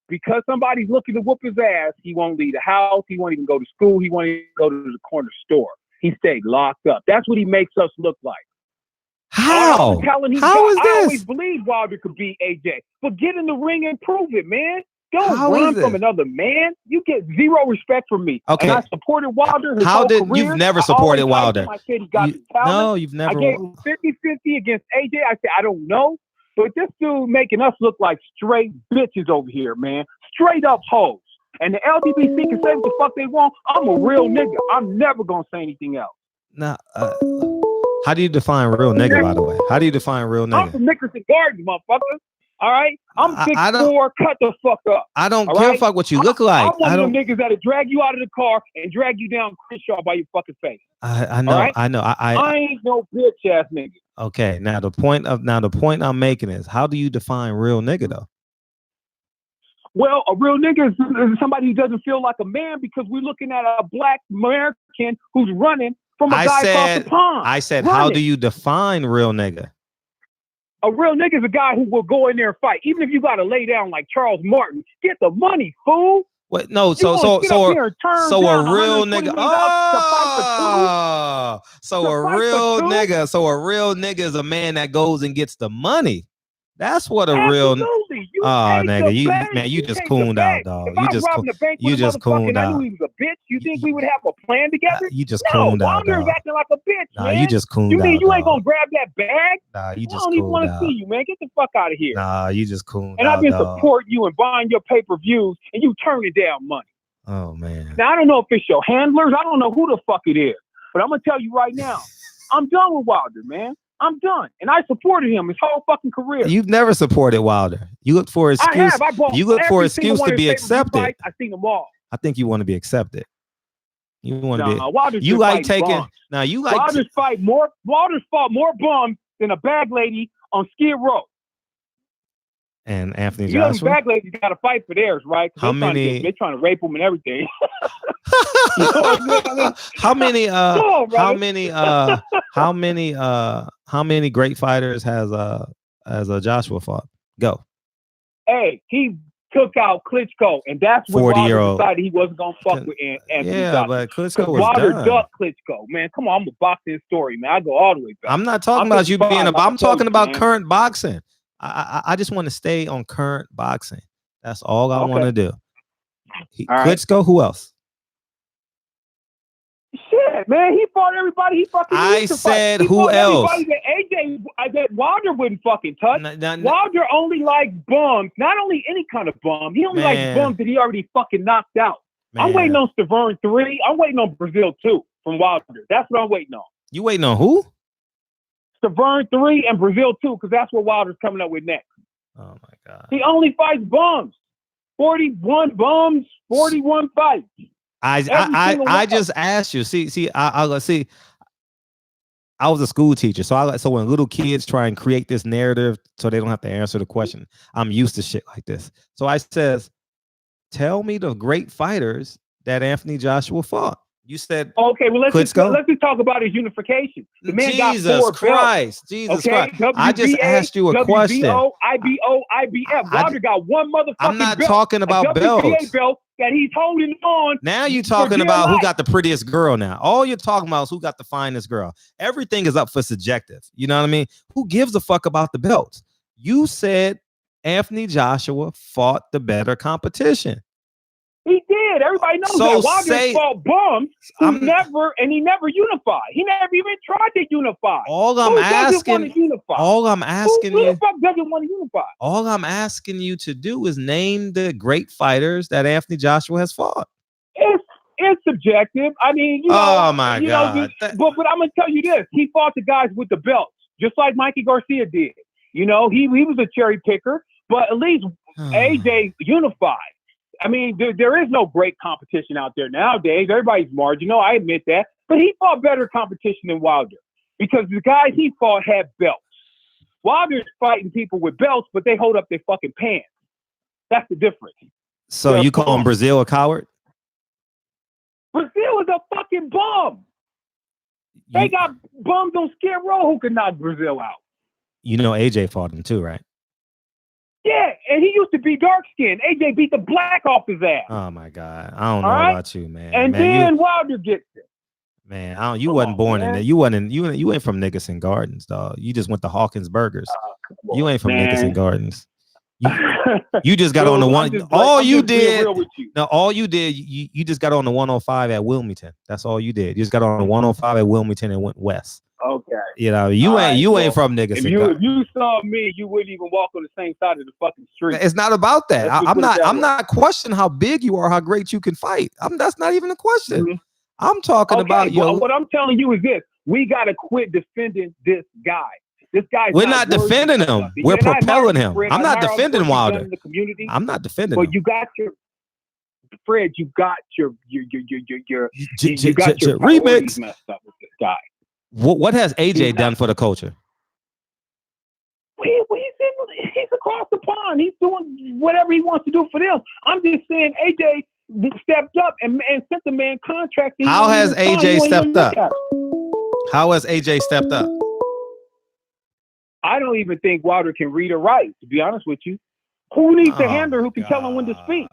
because somebody's looking to whoop his ass, he won't leave the house. He won't even go to school. He won't even go to the corner store. He stayed locked up. That's what he makes us look like. How? How is this? I always believed Wilder could beat AJ. But get in the ring and prove it, man. Don't run from another man. You get zero respect from me. Okay. And I supported Wilder. You've never supported Wilder? I said he got the talent. No, you've never. I gave him 50-50 against AJ. I said, I don't know. But this dude making us look like straight bitches over here, man. Straight up hoes. And the LGBT can say what the fuck they want. I'm a real nigga. I'm never going to say anything else. Nah, how do you define real nigga, by the way? How do you define real nigga? I'm from Nickerson Gardens, motherfucker. All right? I'm 6'4", cut the fuck up. I don't give a fuck what you look like. I'm one of them niggas that'll drag you out of the car and drag you down Crenshaw by your fucking face. I know, right? I know. I ain't no bitch ass nigga. Okay, now the point I'm making is, how do you define real nigga though? Well, a real nigga is somebody who doesn't feel like a man, because we're looking at a black American who's running from a guy across the pond. I said, how do you define real nigga? A real nigga is a guy who will go in there and fight, even if you got to lay down like Charles Martin. Get the money, fool. What? No, so a real nigga. Oh, so a real nigga is a man that goes and gets the money. That's what a real. Nigga, you just cooned out, dog. You just cooned out. I knew he was a bitch. You think we would have a plan together? You just cooned out. Wilder's acting like a bitch, man. You just cooned out. You mean you ain't gonna grab that bag? Nah, you just. I don't even want to see you, man. Get the fuck out of here. Nah, you just cooned out. And I've been supporting you and buying your pay-per-views, and you turning down money. Oh man. Now I don't know if it's your handlers. I don't know who the fuck it is, but I'm gonna tell you right now, I'm done with Wilder, man. I'm done. And I supported him his whole fucking career. You've never supported Wilder. You look for an excuse. I have. You look for an excuse to be accepted. I've seen them all. I think you want to be accepted. You want to be. Wilder's you like taking. Bums. Now you like. Wilder's fought more bums than a bag lady on Skid Row. And Anthony Joshua. You know, bag ladies got to fight for theirs, right? How many? They're trying to rape them and everything. How many great fighters has Joshua fought? Go. Hey, he took out Klitschko, and that's when Wilder decided he wasn't gonna fuck with Anthony Joshua. But Klitschko was Wilder done. ducked Klitschko. Man, come on, I'm a boxing story, man. I go all the way back. I'm not talking about you being I'm talking about current boxing. I just want to stay on current boxing. That's all I want to do. Klitschko, who else? Shit, man, he fought everybody. He fucking. I said who else? That Wilder wouldn't fucking touch. Wilder only likes bums. Not only any kind of bum. He only likes bums that he already fucking knocked out. Man. I'm waiting on Stavern 3. I'm waiting on Brazil 2 from Wilder. That's what I'm waiting on. You waiting on who? Stavern 3 and Brazil 2, because that's what Wilder's coming up with next. Oh my God. He only fights bums. 41 bums, 41 fights. I just asked you. See. I was a school teacher, so when little kids try and create this narrative so they don't have to answer the question, I'm used to shit like this. So I says, tell me the great fighters that Anthony Joshua fought. You said, okay, well let's just talk about his unification. The man Jesus got 4 Christ, belts. Jesus okay? Christ. I just asked you a question. IBO, IBF. Wilder got 1 motherfucking I'm not belt, talking about belts. belt that he's holding on. Now you talking about who got the prettiest girl now. All you're talking about is who got the finest girl. Everything is up for subjective. You know what I mean? Who gives a fuck about the belts? You said Anthony Joshua fought the better competition. He did. Everybody knows that. Wilder fought bums he never unified. He never even tried to unify. All I'm asking who the fuck doesn't want to unify? All I'm asking you to do is name the great fighters that Anthony Joshua has fought. It's subjective. I mean, you know, oh my God. But I'm gonna tell you this: he fought the guys with the belts, just like Mikey Garcia did. You know, he was a cherry picker, but at least AJ unified. I mean, there is no great competition out there nowadays. Everybody's marginal. I admit that. But he fought better competition than Wilder because the guys he fought had belts. Wilder's fighting people with belts, but they hold up their fucking pants. That's the difference. So you call him Brazil a coward? Brazil is a fucking bum. They got bums on Skid Row who could knock Brazil out. You know AJ fought him too, right? Yeah, and he used to be dark skinned. AJ beat the black off his ass. Oh my God, I don't know about you, man. And then Wilder gets it. Man, you wasn't born in there. You ain't from Nickerson Gardens, dog. You just went to Hawkins Burgers. You ain't from Nickerson Gardens. You just got on the one. All you did, you just got on the 105 at Wilmington. That's all you did. You just got on the 105 at Wilmington and went west. Okay. You know, you ain't from Nickerson. If you saw me, you wouldn't even walk on the same side of the fucking street. It's not about that. I'm not questioning how big you are, how great you can fight. That's not even a question. Mm-hmm. I'm talking about what I'm telling you is this: we gotta quit defending this guy. This guy. We're not defending him. We're propelling him. I'm not defending Wilder. I'm not defending him. But you got your Fred. You got your remix messed up with this guy. What has AJ done for the culture? He's across the pond. He's doing whatever he wants to do for them. I'm just saying AJ stepped up and sent the man contract. How has AJ stepped up? How has AJ stepped up? I don't even think Wilder can read or write, to be honest with you. Who needs a handler who can tell him when to speak?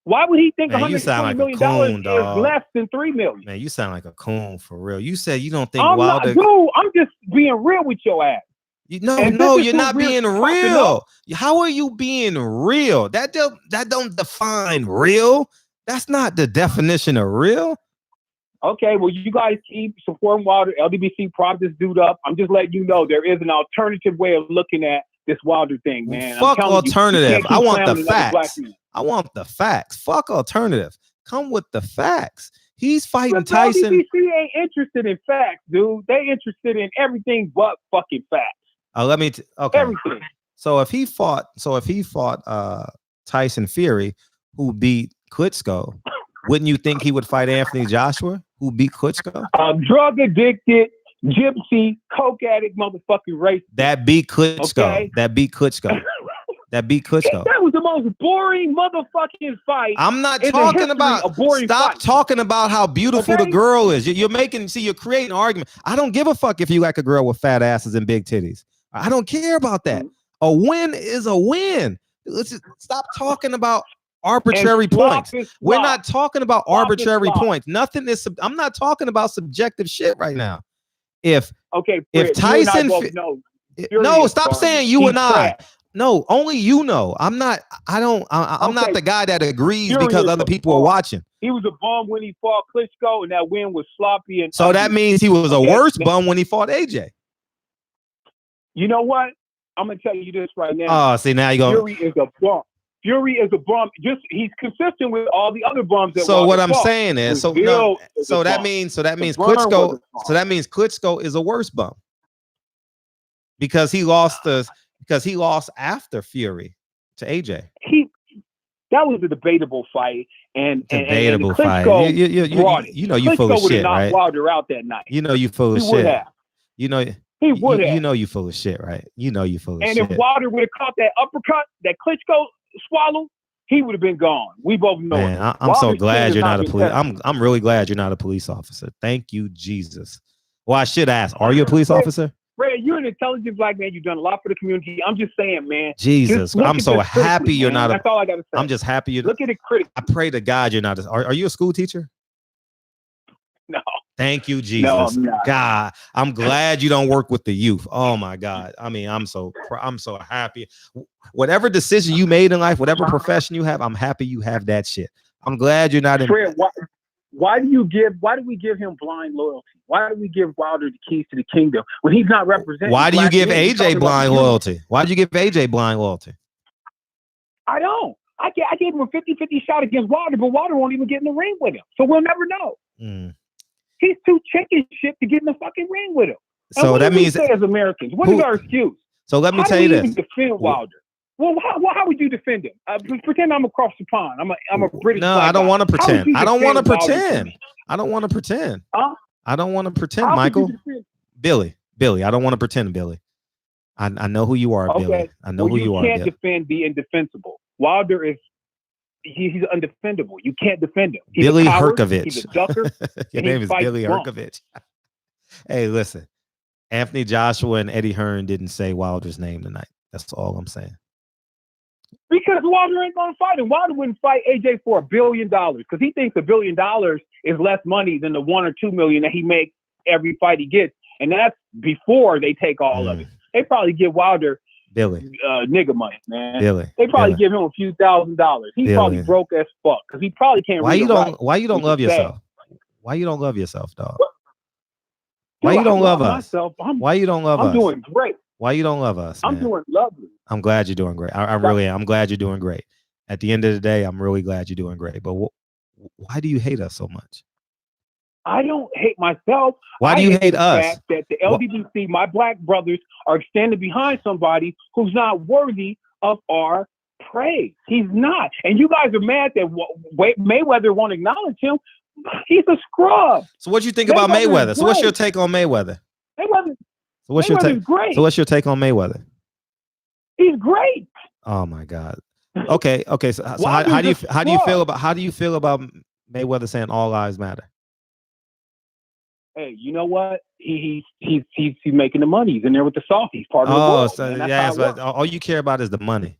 Why would he think $120 million is less than $3 million? Man, you sound like a coon for real. You said you don't think Wilder. I'm just being real with your ass. No, you're not being real. How are you being real? That don't define real. That's not the definition of real. Okay, well, you guys keep supporting Wilder. LDBC prop this dude up. I'm just letting you know there is an alternative way of looking at this Wilder thing, man. Fuck alternative. I want the facts. I want the facts. Fuck alternative. Come with the facts. He's fighting Tyson. LDBC ain't interested in facts, dude. They interested in everything but fucking facts. Okay. Everything. So if he fought Tyson Fury, who beat Klitschko, wouldn't you think he would fight Anthony Joshua, who beat Klitschko? Drug addicted, gypsy, coke addict, motherfucking racist. That beat Klitschko. Okay? That beat Klitschko. That was the most boring motherfucking fight. I'm not talking about. Stop talking about how beautiful the girl is. You're creating an argument. I don't give a fuck if you like a girl with fat asses and big titties. I don't care about that. A win is a win. Stop talking about arbitrary points. We're not talking about arbitrary points. Nothing is. I'm not talking about subjective shit right now. If Tyson, no, stop saying you and I. No, only you know. I'm not the guy that agrees because other people are watching. He was a bum when he fought Klitschko, and that win was sloppy. And so that means he was a worse bum when he fought AJ. You know what? I'm gonna tell you this right now. Oh, see, now you go. Fury is a bum. Fury is a bum. He's consistent with all the other bums. So what I'm saying is, so that means Klitschko. So that means Klitschko is a worse bum because he lost after Fury to AJ. That was a debatable fight, and debatable and fight. You know you full of shit, right? Wilder out that night. You know you full of shit. You know, he would have. You know you full of shit, right? You know you full of shit. And if Wilder would have caught that uppercut, that Klitschko swallow, he would have been gone. We both know Man, it. I'm so glad you're not a police. I'm really glad you're not a police officer. Thank you, Jesus. Well, I should ask, are you a police officer? Ray, you're an intelligent black man. You've done a lot for the community. I'm just saying, man. Jesus, I'm so happy you're not. That's all I gotta say. I'm just happy you. Look at it critically. I pray to God you're not. Are you a school teacher? No. Thank you, Jesus. No, I'm not. God, I'm glad you don't work with the youth. Oh my God. I mean, I'm so happy. Whatever decision you made in life, whatever profession you have, I'm happy you have that shit. I'm glad you're not in. Fred, why do we give him blind loyalty? Why do we give Wilder the keys to the kingdom when he's not representing? Why do you give AJ blind loyalty? Why did you give AJ blind loyalty? I don't. I gave him a 50-50 shot against Wilder, but Wilder won't even get in the ring with him. So we'll never know. He's too chicken shit to get in the fucking ring with him. And so that means as Americans, what is our excuse? So let me tell you this. Defend Wilder. Well, how would you defend him? Pretend I'm across the pond. I'm a British. No, I don't want to pretend. I don't want to pretend. I don't want to pretend. I don't want to pretend, Michael. Billy. I don't want to pretend, Billy. I know who you are, Billy. I know who you are. You can't defend the indefensible. Wilder is he's undefendable. You can't defend him. He's Billy a coward, Herkovich. He's a ducker. Your name is Billy Herkovich. Hey, listen. Anthony Joshua and Eddie Hearn didn't say Wilder's name tonight. That's all I'm saying. Because Wilder ain't gonna fight him. Wilder wouldn't fight AJ for $1 billion because he thinks $1 billion is less money than the $1 or $2 million that he makes every fight he gets, and that's before they take all of it. They probably give Wilder nigga money, man. They probably give him a few $1,000s. He's probably broke as fuck because he probably can't. Why you don't love yourself? Why you don't love yourself, dog? Why you don't love us? Why you don't love us? I'm doing great. Why you don't love us? I'm doing lovely. I'm glad you're doing great. I really am. I'm glad you're doing great. At the end of the day, I'm really glad you're doing great. But why do you hate us so much? I don't hate myself. Why do you hate us? The fact that the LGBT, my black brothers, are standing behind somebody who's not worthy of our praise. He's not. And you guys are mad that Mayweather won't acknowledge him. He's a scrub. So what do you think about Mayweather? So what's your take on Mayweather? So what's your take? So what's your take on Mayweather? He's great. Oh my God. Okay. So how do you feel about Mayweather saying all lives matter? Hey, you know what? He's making the money. He's in there with the sauce. He's part of the world. So yes, but all you care about is the money.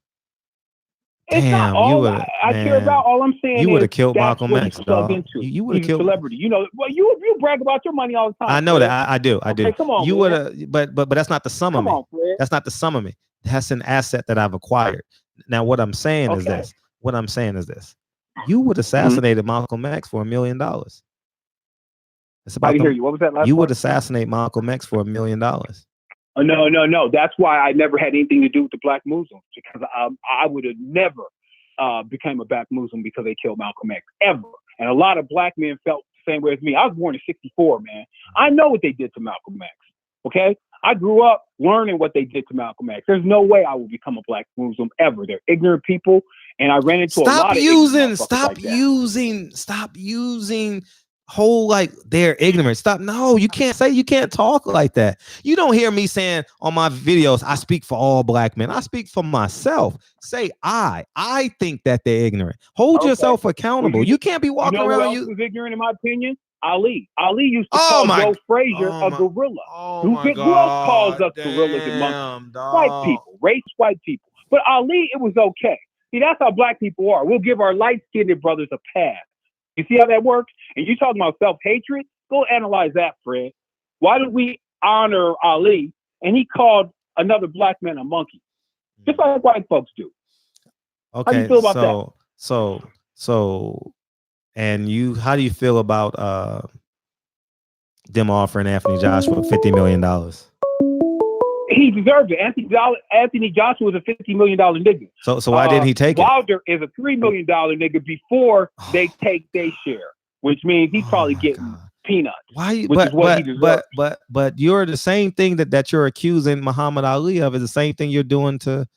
It's Damn, not all you would. I care about. All I'm saying you would have is killed Malcolm X, dog. You would have killed a celebrity. You know, well, you brag about your money all the time. I know that. I do. Okay, come on, you would have, but that's not the sum of me. Come on, Fred. That's not the sum of me. That's an asset that I've acquired. Now, what I'm saying is this. You would assassinate Malcolm X for $1 million. It's about I didn't hear you. What was that last You part? would assassinate Malcolm X for $1 million. Oh, no. That's why I never had anything to do with the black Muslims, because I would have never became a black Muslim because they killed Malcolm X, ever. And a lot of black men felt the same way as me. I was born in '64, man. I know what they did to Malcolm X, okay? I grew up learning what they did to Malcolm X. There's no way I will become a black Muslim ever. They're ignorant people, and I ran into a lot of Stop using whole like they're ignorant. You can't talk like that. You don't hear me saying on my videos I speak for all black men. I speak for myself. Say I think that they're ignorant. Hold yourself accountable. You can't be walking around. Who was ignorant in my opinion? Ali used to call Joe Frazier a gorilla. Who else calls us gorillas and monkeys? White people, white people. But Ali, it was okay. See, that's how black people are. We'll give our light-skinned brothers a pass. You see how that works? And you talking about self-hatred? Go analyze that, Fred. Why do we honor Ali and he called another black man a monkey? Just like white folks do. Okay, how do you feel about that? And how do you feel about them offering Anthony Joshua $50 million? He deserved it. Anthony Joshua was a $50 million nigga. So why didn't he take it? Wilder is a $3 million nigga before they take their share, which means he's probably getting peanuts. Why? But you're the same thing that you're accusing Muhammad Ali of is the same thing you're doing to.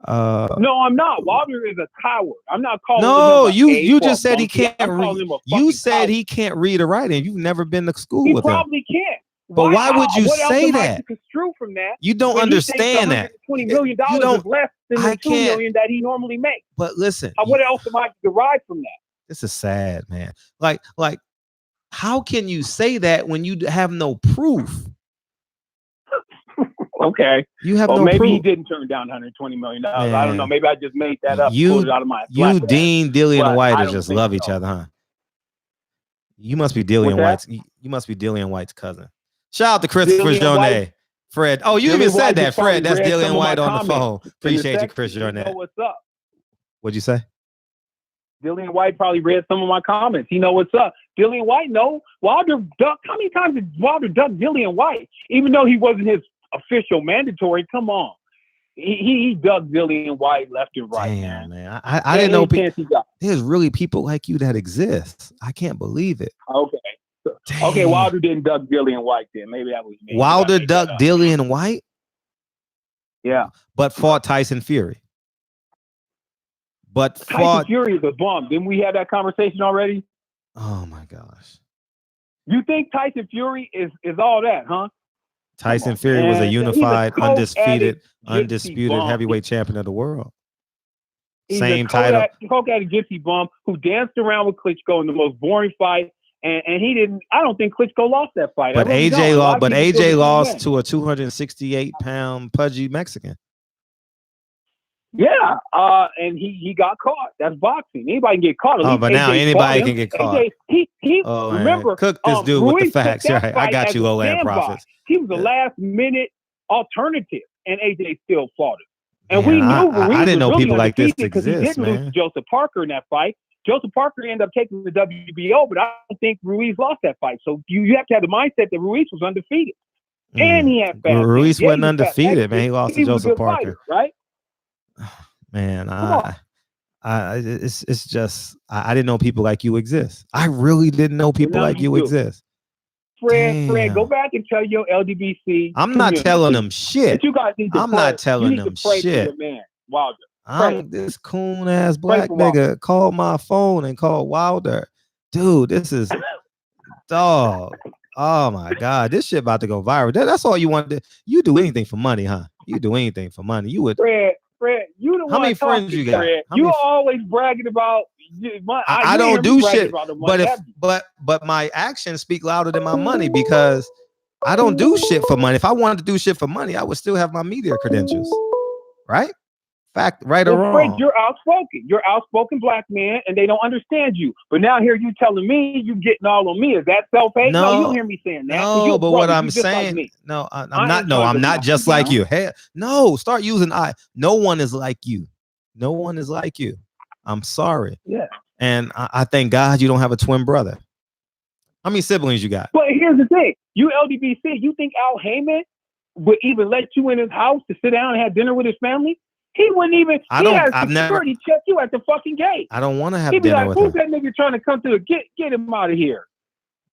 No, I'm not. Wilder is a coward. I'm not calling. No, you just said he can't read. You said he can't read or write, and you've never been to school with him. He probably can't. But why would you say that? Construe from that. You don't understand that. $20 million is less than the $2 million that he normally makes. But listen, what else am I to derive from that? This is sad, man. Like, how can you say that when you have no proof? Okay. You have no maybe proof. He didn't turn down $120 million. I don't know. Maybe I just made that up. You, pulled it out of my Dean, Dillian White just love each other, huh? You must be Dillian White's. You must be Dillian White's cousin. Shout out to Christopher Jornet. Fred. Oh, you even said that, Fred. That's Dillian White on the phone. Appreciate you, Chris Jornet. Know what's up? What'd you say? Dillian White probably read some of my comments. He know what's up. Dillian White, no. Wilder ducked. How many times did Wilder duck Dillian White? Even though he wasn't his official mandatory, come on. He dug Dillian White left and right. Damn, man. I didn't know there's really people like you that exist. I can't believe it. Okay. Damn. Okay, Wilder didn't duck Dillian White then. Maybe that was me. Wilder ducked Dillian White? Yeah. But fought Tyson Fury. Tyson Fury is a bum. Didn't we have that conversation already? Oh my gosh. You think Tyson Fury is all that, huh? Tyson Fury was a unified, undisputed heavyweight champion of the world. Same title. Coke had a gypsy bum who danced around with Klitschko in the most boring fight, and he didn't. I don't think Klitschko lost that fight. But AJ lost to a 268-pound pudgy Mexican. Yeah, and he got caught. That's boxing. Anybody can get caught. Oh, but now anybody can get caught. Remember, cook this dude Ruiz with the facts. Right, I got you, Olan Prophets. He was a last-minute alternative, and AJ still fought it. And we knew Ruiz I didn't know really people like this exist, he didn't lose to Joseph Parker in that fight. Joseph Parker ended up taking the WBO, but I don't think Ruiz lost that fight. So you have to have the mindset that Ruiz was undefeated, and he had fast. Ruiz wasn't undefeated, man. He lost to Joseph Parker, right? Man, it's just I didn't know people like you exist. I really didn't know people like you exist. Fred, go back and tell your LDBC. I'm not telling them shit. You guys need to I'm not telling them shit. Man, Wilder. I'm this coon ass black nigga. Call my phone and call Wilder. Dude, this is dog. Oh my God, this shit about to go viral. That's all you want to do. You do anything for money, huh? You do anything for money. You would. Fred, you the one. How many friends you got? Fred. You always bragging about. I don't do shit, but my actions speak louder than my money because I don't do shit for money. If I wanted to do shit for money, I would still have my media credentials, right? Fact, right or wrong? Fred, you're outspoken. You're outspoken black man, and they don't understand you. But now here you telling me you getting all on me. Is that self-hate? No, you don't hear me saying that. No, but what I'm saying, like no, I'm not. No, I'm not just like you. Hey, no, start using I. No one is like you. No one is like you. I'm sorry. Yeah. And I thank God you don't have a twin brother. How many siblings you got? But here's the thing. You LDBC, you think Al Heyman would even let you in his house to sit down and have dinner with his family? He wouldn't even. I've never check you at the fucking gate. I don't want to have He'd be dinner like, with who's him. that nigga trying to come to the get him out of here?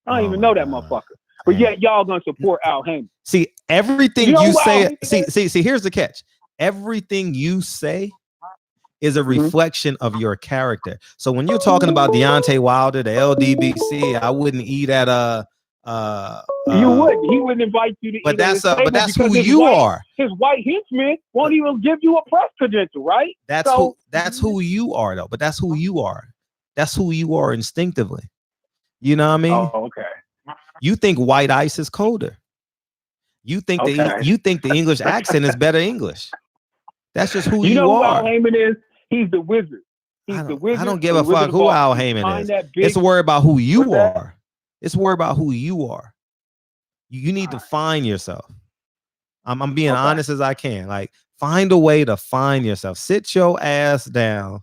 I don't even know that motherfucker. But yet y'all gonna support Al Heyman. See, everything you say. See, here's the catch. Everything you say is a reflection of your character. So when you're talking about Deontay Wilder, the LDBC, I wouldn't eat at you wouldn't. He wouldn't invite you to. But that's who you are. His white henchman won't even give you a press credential, right? That's who you are, though. But that's who you are. That's who you are instinctively. You know what I mean? Oh, okay. You think white ice is colder. You think the English accent is better English. That's just who you are. You know who Al Heyman is? He's the wizard. He's the wizard. I don't give a fuck who Al Heyman is. It's worry about who you are. It's worry about who you are. You need to find yourself. I'm being honest as I can. Like, find a way to find yourself. Sit your ass down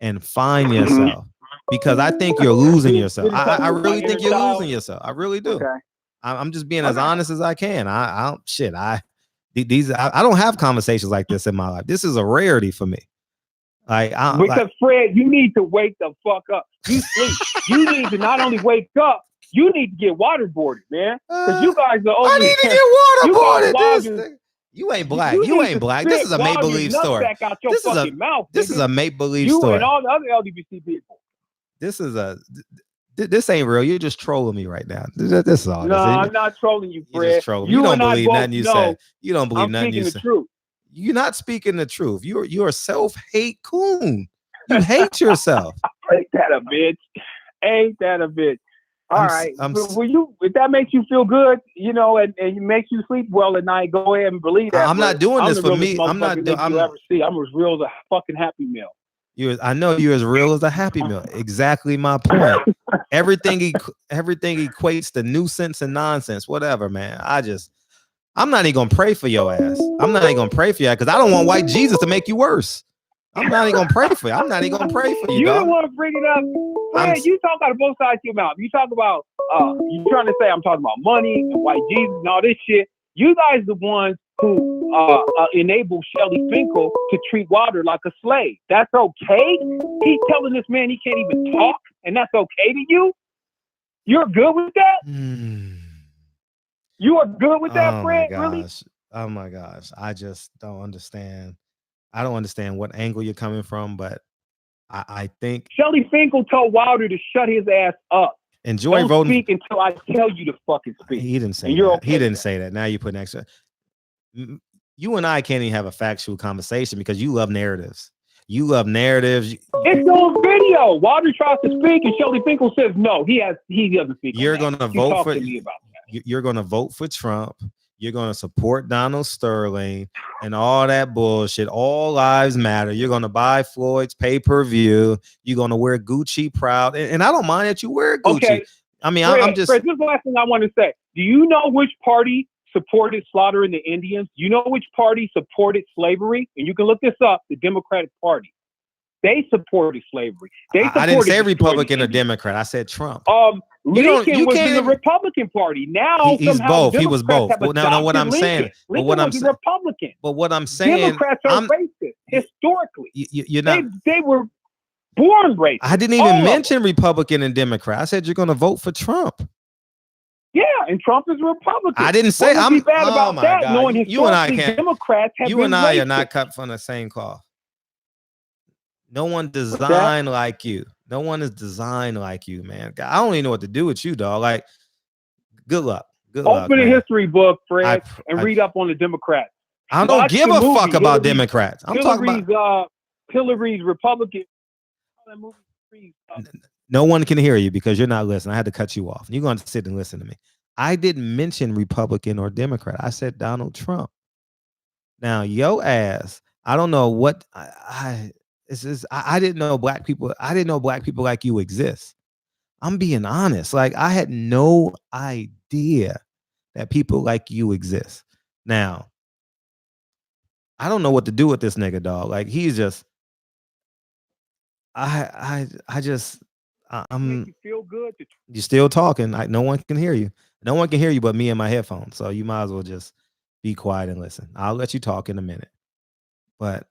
and find yourself. Because I think you're losing yourself. I really think you're losing yourself. I really do. Okay. I'm just being as honest as I can. I don't have conversations like this in my life. This is a rarity for me. Fred, you need to wake the fuck up. You sleep. You need to not only wake up, you need to get waterboarded, man. Because you guys are over. I need to get waterboarded. You ain't black. You ain't black. This is a make-believe story. This is a make-believe story. You and all the other LGBT people. This This ain't real. You're just trolling me right now. This is all. No, I'm not trolling you, Fred. You just trolling. You don't believe nothing you say. You don't believe I'm nothing you say. speaking the truth. You're not speaking the truth. You're a self-hate coon. You hate yourself. Ain't that a bitch? Ain't that a bitch? All right. If that makes you feel good, you know, and it makes you sleep well at night, go ahead and believe that. I'm not doing this for me. I'm not. I'm ever see. I'm as real as a fucking Happy Meal. I know you're as real as a Happy Meal. Exactly my point. Everything equates to nuisance and nonsense. Whatever, man. I'm not even gonna pray for your ass. I'm not even gonna pray for you because I don't want white Jesus to make you worse. I'm not even gonna pray for you. I'm not even gonna pray for you. You dog. don't want to bring it up. Man, you talk out of both sides of your mouth. You talk about you trying to say I'm talking about money and white Jesus and all this shit. You guys the ones who enable Shelly Finkel to treat Wilder like a slave. That's okay? He's telling this man he can't even talk, and that's okay to you? You're good with that? You are good with that, Fred? Really? Oh my gosh. I just don't understand. I don't understand what angle you're coming from, but I think Shelly Finkel told Wilder to shut his ass up. Enjoy Don't voting. Speak until I tell you to fucking speak. He didn't say and you're that. Okay he didn't say that. Now you put an extra. You and I can't even have a factual conversation because you love narratives. You love narratives. It's on video. Wilder tries to speak, and Shelly Finkel says no. He doesn't speak. You're going to vote for. Me about that. You're going to vote for Trump. You're going to support Donald Sterling and all that bullshit. All lives matter. You're going to buy Floyd's pay-per-view. You're going to wear Gucci proud. And I don't mind that you wear Gucci. Okay. I mean, Fred, I'm just. Fred, this is the last thing I want to say. Do you know which party supported slaughtering the Indians? You know which party supported slavery? And you can look this up, the Democratic Party. They supported slavery. I didn't say Republican or Democrat. I said Trump. Lincoln was in the Republican Party. Now he's both. He was both. Well, now what I'm saying. Lincoln was a Republican. But what I'm saying. Democrats are racist historically. You're not. They were born racist. I didn't even mention Republican and Democrat. I said you're going to vote for Trump. Yeah, and Trump is a Republican. I didn't say I'm bad about that. God. Knowing you and I can't. Democrats have you and I racist. are not cut from the same cloth. No one designed like you. No one is designed like you, man. God, I don't even know what to do with you, dog. Like, good luck. Open a history book, Fred, and read up on the Democrats. I don't give a fuck about Democrats. I'm talking about Hillary's Republican. No one can hear you because you're not listening. I had to cut you off. You're going to sit and listen to me. I didn't mention Republican or Democrat. I said Donald Trump. Now, yo ass, I don't know what I didn't know black people. I didn't know black people like you exist. I'm being honest. Like, I had no idea that people like you exist. Now, I don't know what to do with this nigga, dog. Like, he's just. I'm. You feel good. You're still talking. No one can hear you. No one can hear you but me and my headphones. So you might as well just be quiet and listen. I'll let you talk in a minute. But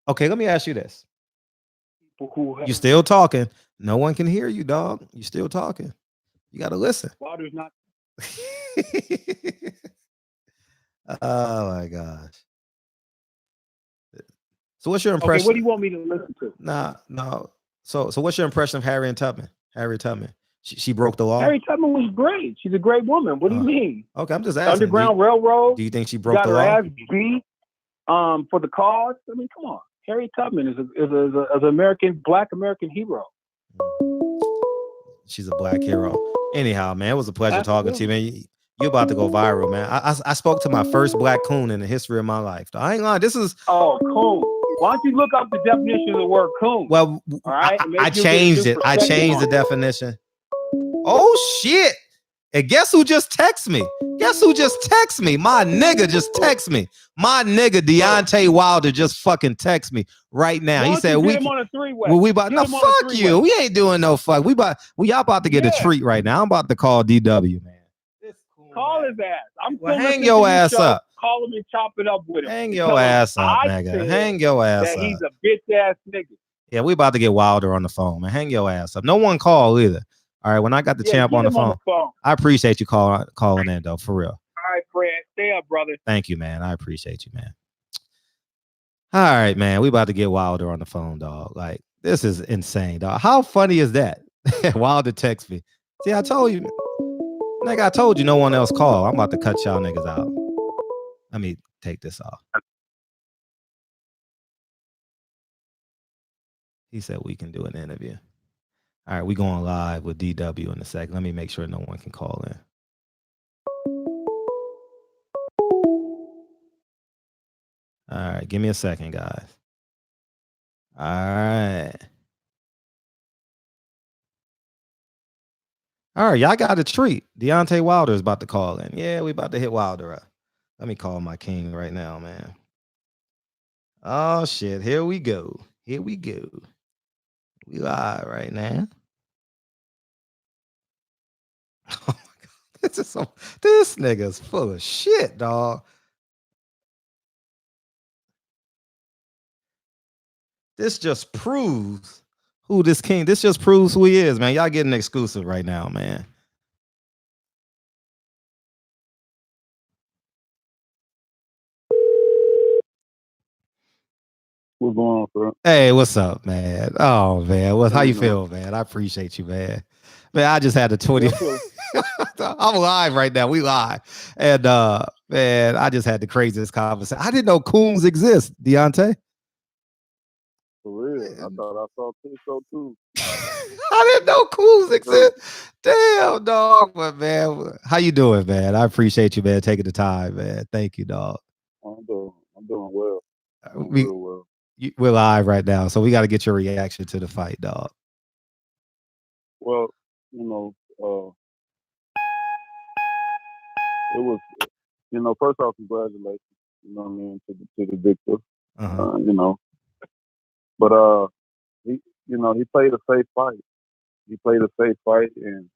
okay, let me ask you this. You still talking. No one can hear you, dog. You still talking. You got to listen. Water's not. Oh my gosh. So what's your impression? Okay, what do you want me to listen to? No. So what's your impression of Harriet Tubman? Harriet Tubman. She broke the law. Harriet Tubman was great. She's a great woman. What do you mean? Okay, I'm just asking. Underground Railroad. Do you think she broke got the her law? ass beat for the cause. I mean, come on. Harriet Tubman is an Black American hero. She's a black hero. Anyhow, man, it was a pleasure talking to you, man. You're about to go viral, man. I spoke to my first black coon in the history of my life. I ain't lying. This is coon. Why don't you look up the definition of the word coon? Well, all right. I changed it. I changed the definition. Oh shit! And guess who just texted me? My nigga just texted me. My nigga Deontay Wilder just fucking text me right now. He said we about no fuck you. We ain't doing no fuck. Y'all about to get a treat right now. I'm about to call DW, man. Call his ass. Hang your ass up. Call him and chop it up with him. Hang your ass up, nigga. Hang your ass up. He's a bitch ass nigga. Yeah, we about to get Wilder on the phone, man. Hang your ass up. No one called either. All right, when I got the champ on the phone, I appreciate you calling in, though, for real. All right, Fred. Stay up, brother. Thank you, man. I appreciate you, man. All right, man. We about to get Wilder on the phone, dog. Like, this is insane, dog. How funny is that? Wilder text me. See, I told you. Nigga, I told you no one else called. I'm about to cut y'all niggas out. Let me take this off. He said we can do an interview. All right, we going live with DW in a second. Let me make sure no one can call in. All right, give me a second, guys. All right. All right, y'all got a treat. Deontay Wilder is about to call in. Yeah, we about to hit Wilder up. Let me call my king right now, man. Oh, shit. Here we go. Here we go. We live right now. Oh, my God. This nigga's full of shit, dog. This just proves who this king. This just proves who he is, man. Y'all getting exclusive right now, man. What's going on, bro? Hey, what's up, man? Oh, man. How you feel, man? I appreciate you, man. Man, I just had the 20. I'm live right now. We live. And man, I just had the craziest conversation. I didn't know coons exist, Deontay. For real. I thought I saw so too. I didn't know coons exist. Damn, dog. But man, how you doing, man? I appreciate you, man, taking the time, man. Thank you, dog. I'm doing well. Real well. We're live right now, so we got to get your reaction to the fight, dog. Well, it was, first off, congratulations, you know what I mean, to the victor, but he played a safe fight. He played a safe fight, and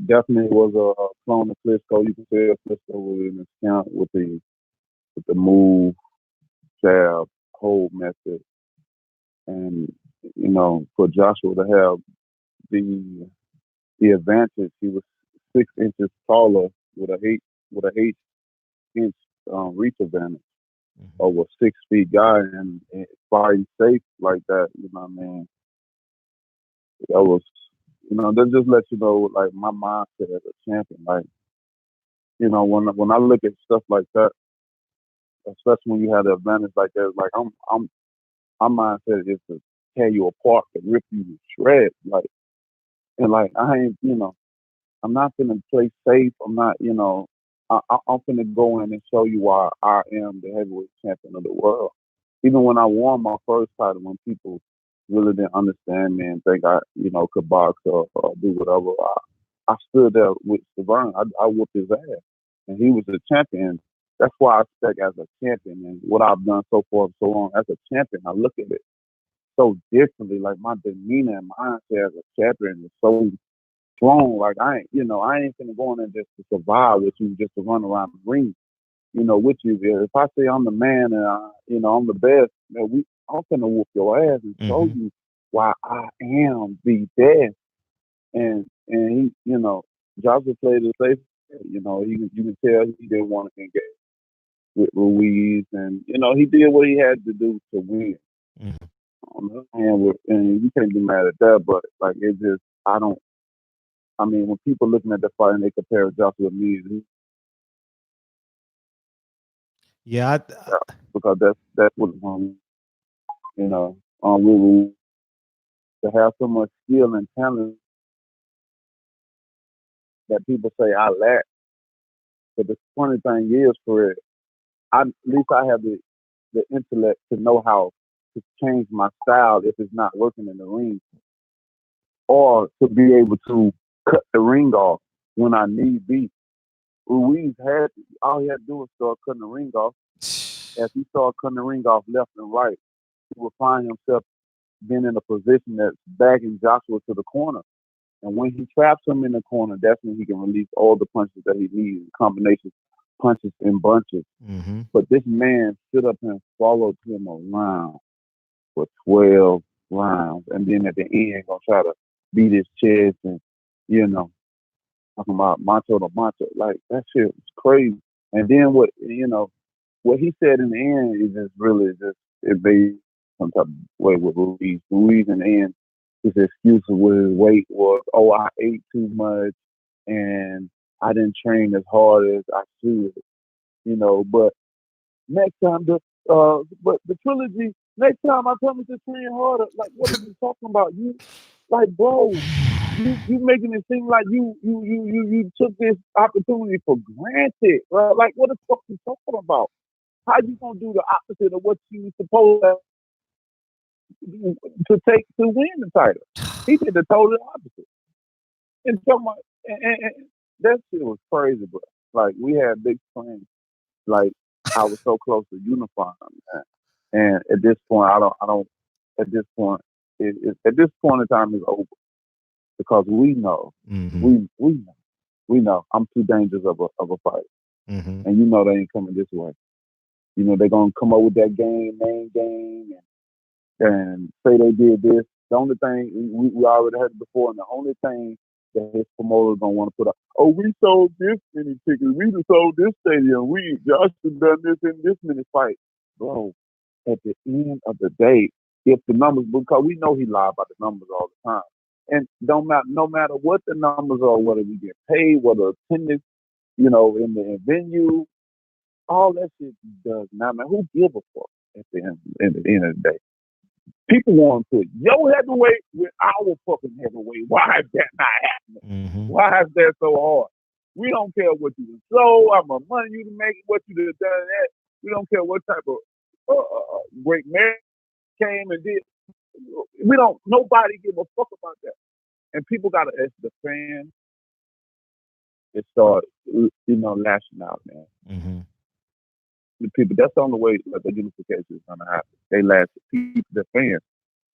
definitely was a clone of Klitschko. You can tell Klitschko was in his count with the move, jab, hold method, and for Joshua to have the advantage, he was 6 inches taller with a 8-inch reach advantage over a 6 feet guy, and fighting safe like that. You know what I mean? That was, that just lets you know, like, my mindset as a champion. Like, when I look at stuff like that, especially when you have the advantage like that, like my mindset is to tear you apart, to rip you to shreds. Like, and like I ain't, I'm not gonna play safe. I'm not, I'm gonna go in and show you why I am the heavyweight champion of the world. Even when I won my first title, when people really didn't understand me and think I, could box or do whatever, I stood there with Severn. I whooped his ass, and he was the champion. That's why I expect as a champion, and what I've done so far so long as a champion, I look at it so differently. Like, my demeanor and mindset as a champion is so strong. Like, I ain't gonna go in there just to survive with you, just to run around the ring, with you. If I say I'm the man and I'm the best, I'm gonna whoop your ass and show you why I am the best. And he, Joshua played it safe. You can tell he didn't want to engage with Ruiz, and he did what he had to do to win. And you can't be mad at that, but like, it just, when people looking at the fight and they compare Joshua to me, because that's what Ruiz, to have so much skill and talent that people say I lack. But the funny thing is, for it, at least I have the intellect to know how to change my style if it's not working in the ring, or to be able to cut the ring off when I need be. Ruiz all he had to do was start cutting the ring off. As he started cutting the ring off left and right, he would find himself being in a position that's backing Joshua to the corner. And when he traps him in the corner, that's when he can release all the punches that he needs, combinations, punches and bunches. But this man stood up and followed him around for 12 rounds. And then at the end, gonna try to beat his chest and, talking about macho to macho. Like, that shit was crazy. And then what he said in the end is just really it made some type of way with Ruiz. Ruiz, and then his excuse with his weight was, "Oh, I ate too much and I didn't train as hard as I should." You know, but next time but the trilogy, next time I come to train harder, like, what are you talking about? You, like, bro, you making it seem like you took this opportunity for granted, bro. Like, what the fuck you talking about? How you gonna do the opposite of what you supposed to take to win the title? He did the total opposite. And that shit was crazy, bro. Like, we had big plans. Like, I was so close to unifying, man. And at this point, I don't. At this point, at this point in time, it's over, because we know, we know I'm too dangerous of a fight, and you know they ain't coming this way. You know they're gonna come up with that main game, and say they did this. The only thing we already heard it before, and the only thing that his promoters gonna want to put up, "Oh, we sold this many tickets, we just sold this stadium, Josh has done this in this many fights." Bro, at the end of the day, if the numbers, because we know he lied about the numbers all the time, and no matter what the numbers are, whether we get paid, whether attendance, you know, in the venue, all that shit does not matter. Who gives a fuck at the end of the day? People want to put your heavyweight with our fucking heavyweight. Why is that not happening? Why is that so hard? We don't care what you sold, how much money you can make, what you done that. We don't care what type of great man came and did. We don't. Nobody give a fuck about that. And people gotta ask the fans. It started, lashing out, man. The people. That's the only way that the unification is gonna happen. They lash. People, the fans,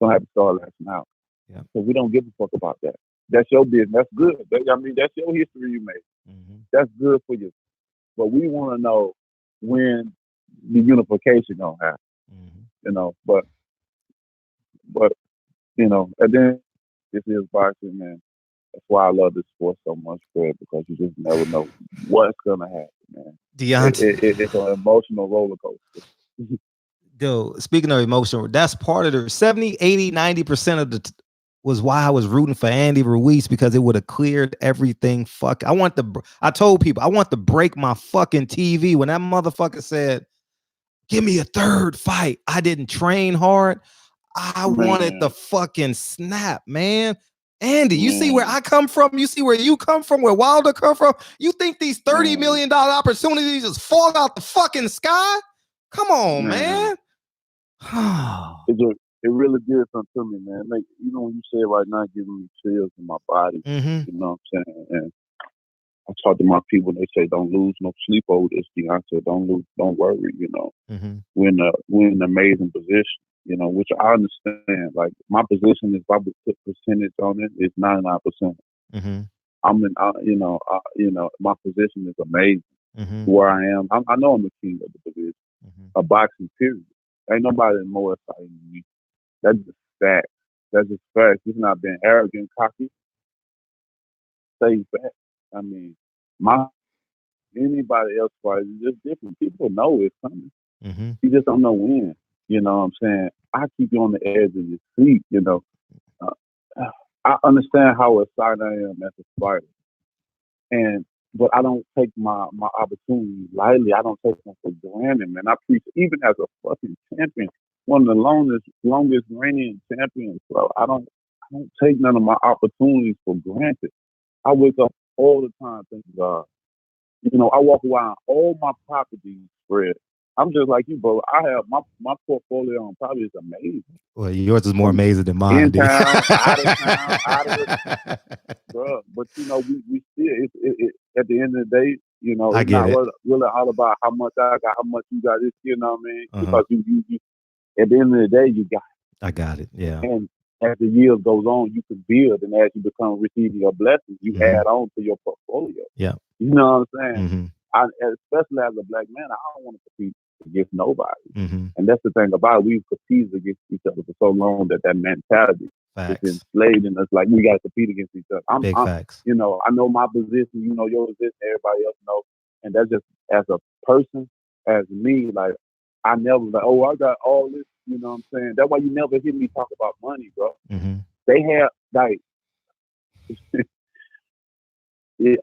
gonna have to start lashing out. Yeah. So we don't give a fuck about that. That's your business. That's good. That's your history you made. That's good for you. But we want to know when the unification gonna happen. You know, but and then this is boxing, man. That's why I love this sport so much, Fred, because you just never know what's gonna happen, man. It's an emotional roller coaster. Dude, speaking of emotional, that's part of the 70, 80, 90% of the was why I was rooting for Andy Ruiz, because it would have cleared everything. I told people I want to break my fucking TV when that motherfucker said, "Give me a third fight." I didn't train hard. I wanted the fucking snap, man. Andy, you see where I come from? You see where you come from? Where Wilder come from? You think these $30 million opportunities just fall out the fucking sky? Come on, man. It really did something to me, man. Like, when you say it right now, giving me chills in my body. You know what I'm saying? And I talk to my people, they say, "Don't lose no sleep over this thing." I said, "Don't worry, We're in an amazing position, which I understand. Like, my position, if I would put percentage on it, it's 99%. My position is amazing. Where I am, I know I'm the king of the division. A boxing, period. Ain't nobody more exciting than me. That's just fact. That's just facts. It's not being arrogant, cocky. Say fact. I mean, anybody else fight is just different. People know it's coming. You just don't know when. You know what I'm saying? I keep you on the edge of your seat. I understand how excited I am as a fighter, but I don't take my opportunities lightly. I don't take them for granted, man. I preach, even as a fucking champion, one of the longest reigning champions, bro. I don't take none of my opportunities for granted. I wake up all the time thinking, God. I walk around all my properties spread. I'm just like you, bro. I have my portfolio on property is amazing. Well, yours is more amazing than mine. In town, out of town, out of it, bro. But we still, at the end of the day, it's not really all about how much I got, how much you got. This, you know what I mean? Because you, at the end of the day, you got it. I got it. Yeah. And as the years goes on, you can build, and as you become receiving your blessings, you add on to your portfolio. Yeah. You know what I'm saying? Especially as a black man, I don't want to compete against nobody. And that's the thing about it. We've competed against each other for so long that mentality is enslaved in us. Like, we got to compete against each other. I'm facts. I know my position, your position, everybody else knows. And that's just as a person, as me, like, I never like, oh, I got all this, You know what I'm saying? That's why you never hear me talk about money, bro. Mm-hmm. They have like, yeah.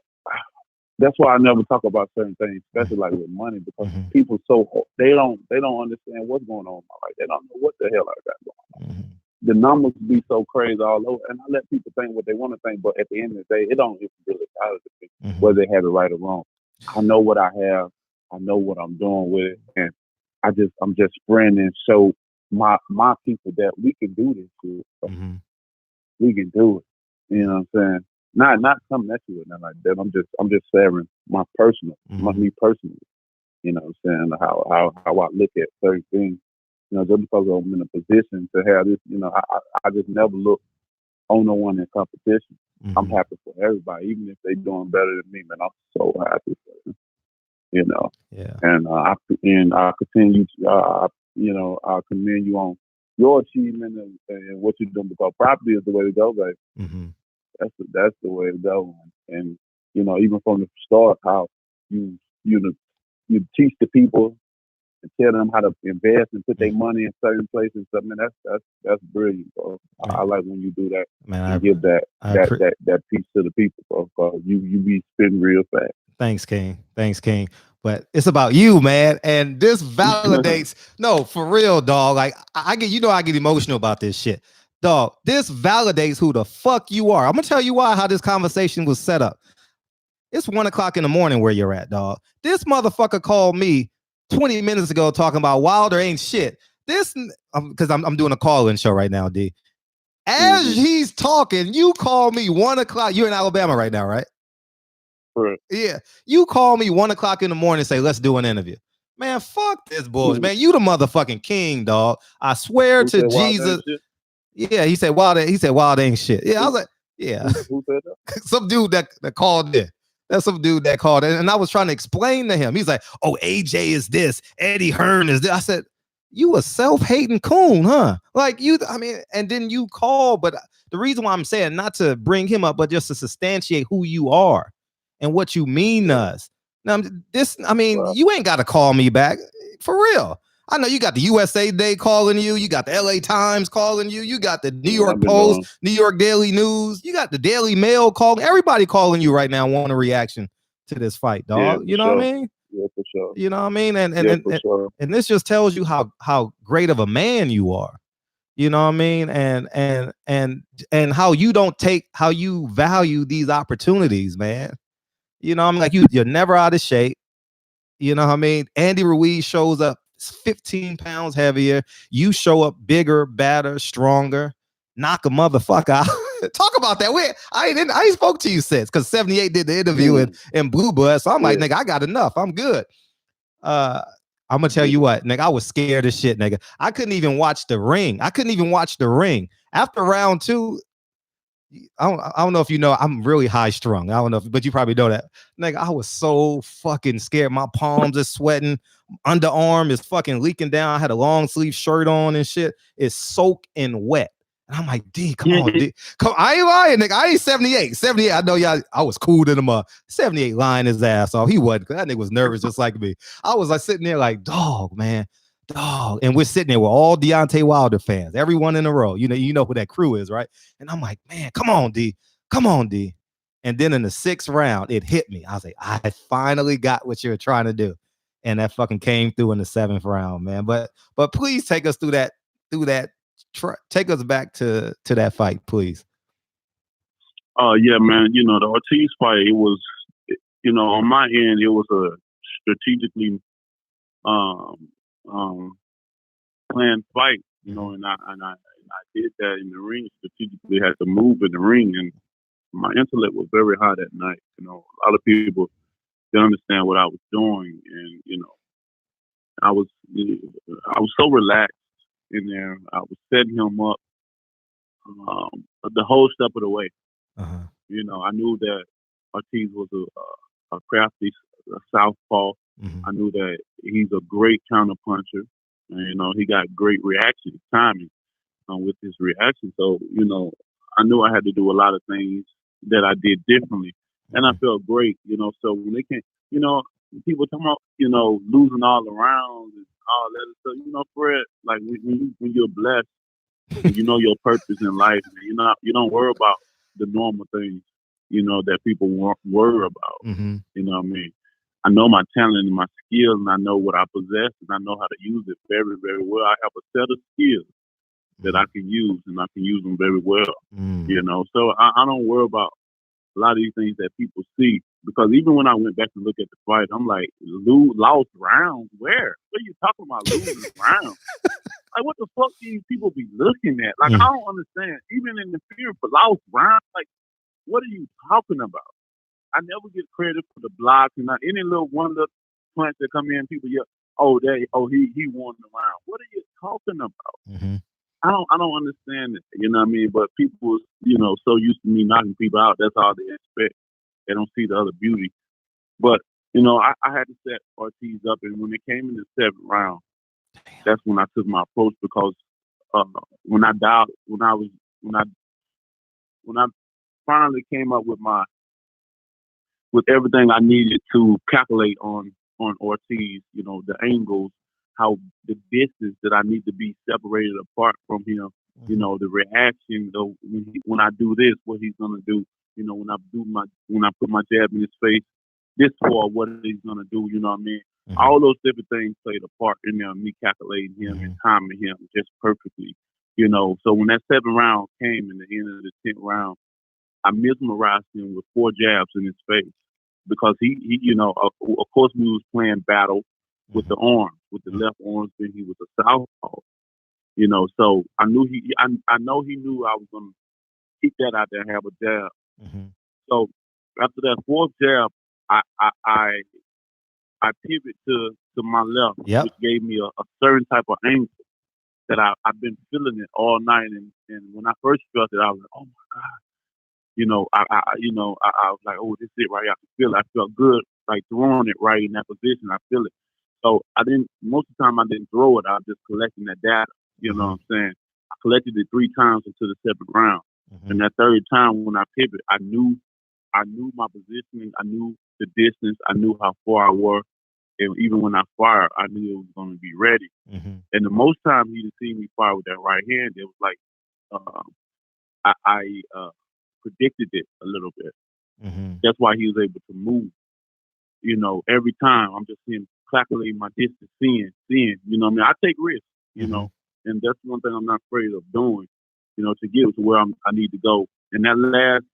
That's why I never talk about certain things, especially like with money, because people they don't understand what's going on in my life. They don't know what the hell I got going on. The numbers be so crazy all over, and I let people think what they want to think, but at the end of the day, it don't even really matter to me whether they have it right or wrong. I know what I have, I know what I'm doing with it, and I'm just spreading and show my people that we can do this shit. So we can do it. You know what I'm saying? Not coming at you with nothing like that. I'm just sharing my me personally. You know what I'm saying? How I look at certain things. You know, just because I'm in a position to have this, you know, I just never look on no one in competition. I'm happy for everybody, even if they're doing better than me, man. I'm so happy for them. You know. Yeah. And I continue to you know, I commend you on your achievement and what you're doing, because property is the way to go, baby. That's the way to go. And you know, even from the start, how you teach the people and tell them how to invest and put their money in certain places. I mean, that's brilliant, bro. I like when you do that. Man, I give that piece to the people, bro. Because you be spitting real fast. Thanks, King. But it's about you, man. And this validates, no, for real, dog. Like I get emotional about this shit. Dog, this validates who the fuck you are. I'm gonna tell you how this conversation was set up. It's 1:00 in the morning where you're at, dog. This motherfucker called me 20 minutes ago talking about Wilder ain't shit. This, because I'm doing a call-in show right now, D. As he's talking, you call me 1:00. You're in Alabama right now, right? Right. Yeah. You call me 1:00 in the morning and say, let's do an interview. Man, fuck this bullshit. Man, you the motherfucking king, dog. I swear to Jesus. Yeah, he said Wild ain't shit. Yeah, I was like, yeah. Who said that? Some dude that called in. That's some dude that called in. And I was trying to explain to him. He's like, oh, AJ is this. Eddie Hearn is this. I said, you a self-hating coon, huh? Like you, I mean, and then you call, but the reason why I'm saying not to bring him up, but just to substantiate who you are and what you mean to us. Now, you ain't got to call me back. For real. I know you got the USA Today calling you. You got the LA Times calling you. You got the New York Post, New York Daily News. You got the Daily Mail calling. Everybody calling you right now want a reaction to this fight, dog. Yeah, you know what I mean? Yeah, for sure. You know what I mean? And this just tells you how great of a man you are. You know what I mean? And how you value these opportunities, man. You know, I'm like you're never out of shape. You know what I mean? Andy Ruiz shows up 15 pounds heavier. You show up bigger, badder, stronger. Knock a motherfucker out. Talk about that. I ain't spoke to you since, because 78 did the interview in Blue Blood. So I'm like, nigga, I got enough. I'm good. I'm gonna tell you what, nigga, I was scared as shit, nigga. I couldn't even watch the ring. After round 2. I don't know if you know, I'm really high strung. I don't know, but you probably know that. Nigga, I was so fucking scared. My palms are sweating. Underarm is fucking leaking down. I had a long sleeve shirt on and shit. It's soaking wet. And I'm like, D, come on, D. Come, I ain't lying, nigga. I ain't 78. 78, I know y'all, I was cool to him. 78 lying his ass off. He wasn't, because that nigga was nervous just like me. I was like sitting there like, dog, man. Dog, and we're sitting there with all Deontay Wilder fans, everyone in a row. You know who that crew is, right? And I'm like, man, come on, D. And then in the 6th round, it hit me. I was like, I finally got what you're trying to do, and that fucking came through in the 7th round, man. But please take us through that. Take us back to that fight, please. Yeah, man. You know, the Ortiz fight. It was, you know, on my end, it was a strategically planned fight, you know, and I did that in the ring. Strategically had to move in the ring, and my intellect was very high that night. You know, a lot of people didn't understand what I was doing, and you know, I was so relaxed in there. I was setting him up the whole step of the way. You know, I knew that Ortiz was a crafty southpaw. I knew that he's a great counter puncher, and you know he got great reaction timing with his reaction. So you know, I knew I had to do a lot of things that I did differently, and I felt great. You know, so when they came, you know, people talking about, you know, losing all the rounds, all that stuff. You know, Fred, like when you're blessed, and you know your purpose in life, man, you don't worry about the normal things, you know, that people worry about. Mm-hmm. You know what I mean? I know my talent and my skills, and I know what I possess, and I know how to use it very, very well. I have a set of skills that I can use, and I can use them very well. You know, so I don't worry about a lot of these things that people see, because even when I went back to look at the fight, I'm like, lost rounds? Where? What are you talking about, losing rounds? Like, what the fuck do these people be looking at? Like, I don't understand. Even in the fear for lost rounds, like, what are you talking about? I never get credit for the blocks and not any little one little punch that come in. People yell, he won the round. What are you talking about? Mm-hmm. I don't understand it. You know what I mean? But people, you know, so used to me knocking people out. That's all they expect. They don't see the other beauty. But you know, I had to set Ortiz up, and when it came in the 7th round, that's when I took my approach, because when I finally came up with everything I needed to calculate on Ortiz, you know, the angles, how the distance that I need to be separated apart from him, you know, the reaction of when I do this, what he's gonna do, you know, when I put my jab in his face, this far, what he's gonna do, you know what I mean? Mm-hmm. All those different things played a part in there, me calculating him and timing him just perfectly, you know. So when that 7th round came in the end of the 10th round, I mesmerized him with 4 jabs in his face, because he you know, of course we was playing battle with the arms, with the left arms, then he was a southpaw, you know. So I know he knew I was gonna keep that out there and have a jab. Mm-hmm. So after that 4th jab, I pivot to my left, which gave me a certain type of angle that I've been feeling it all night, and when I first felt it, I was like, oh my God. You know, I was like, oh, this is it right here. I can feel it. I felt good, like throwing it right in that position. I feel it. So most of the time I didn't throw it. I was just collecting that data. You know what I'm saying? I collected it 3 times into the 7th round. Mm-hmm. And that 3rd time when I pivoted, I knew my positioning. I knew the distance. I knew how far I was. And even when I fired, I knew it was going to be ready. Mm-hmm. And the most time he'd seen me fire with that right hand, it was like I predicted it a little bit. Mm-hmm. That's why he was able to move. You know, every time I'm just seeing, calculating my distance, seeing. You know what I mean? I take risks, you know, and that's one thing I'm not afraid of doing, you know, to get to where I need to go. And that last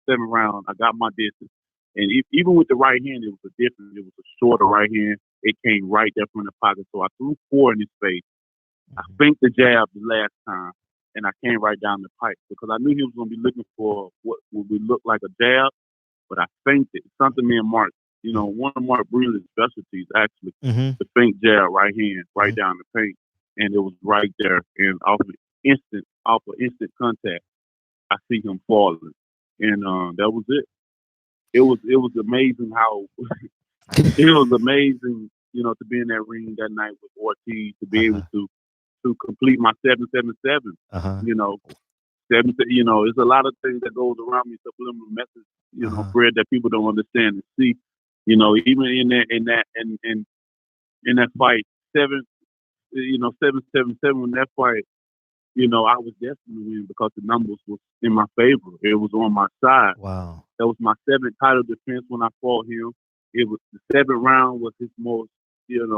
7th round, I got my distance. And even with the right hand, it was it was a shorter right hand. It came right there from the pocket. So I threw 4 in his face. I finked the jab the last time, and I came right down the pipe, because I knew he was going to be looking for what would look like a jab, but I finked it. Something me and Mark, you know, one of Mark Brealey's specialties, actually, the fink jab right hand, right down the paint, and it was right there. And off of instant contact, I see him falling, and that was it. It was amazing how it was amazing, you know, to be in that ring that night with Ortiz, to be able to complete my 777. You know, you know, there's a lot of things that goes around me, subliminal message, you know, Fred, that people don't understand and see. You know, even in that fight, 777, when that fight, you know, I was destined to win, because the numbers was in my favor. It was on my side. Wow. That was my 7th title defense when I fought him. It was the 7th round was his most, you know,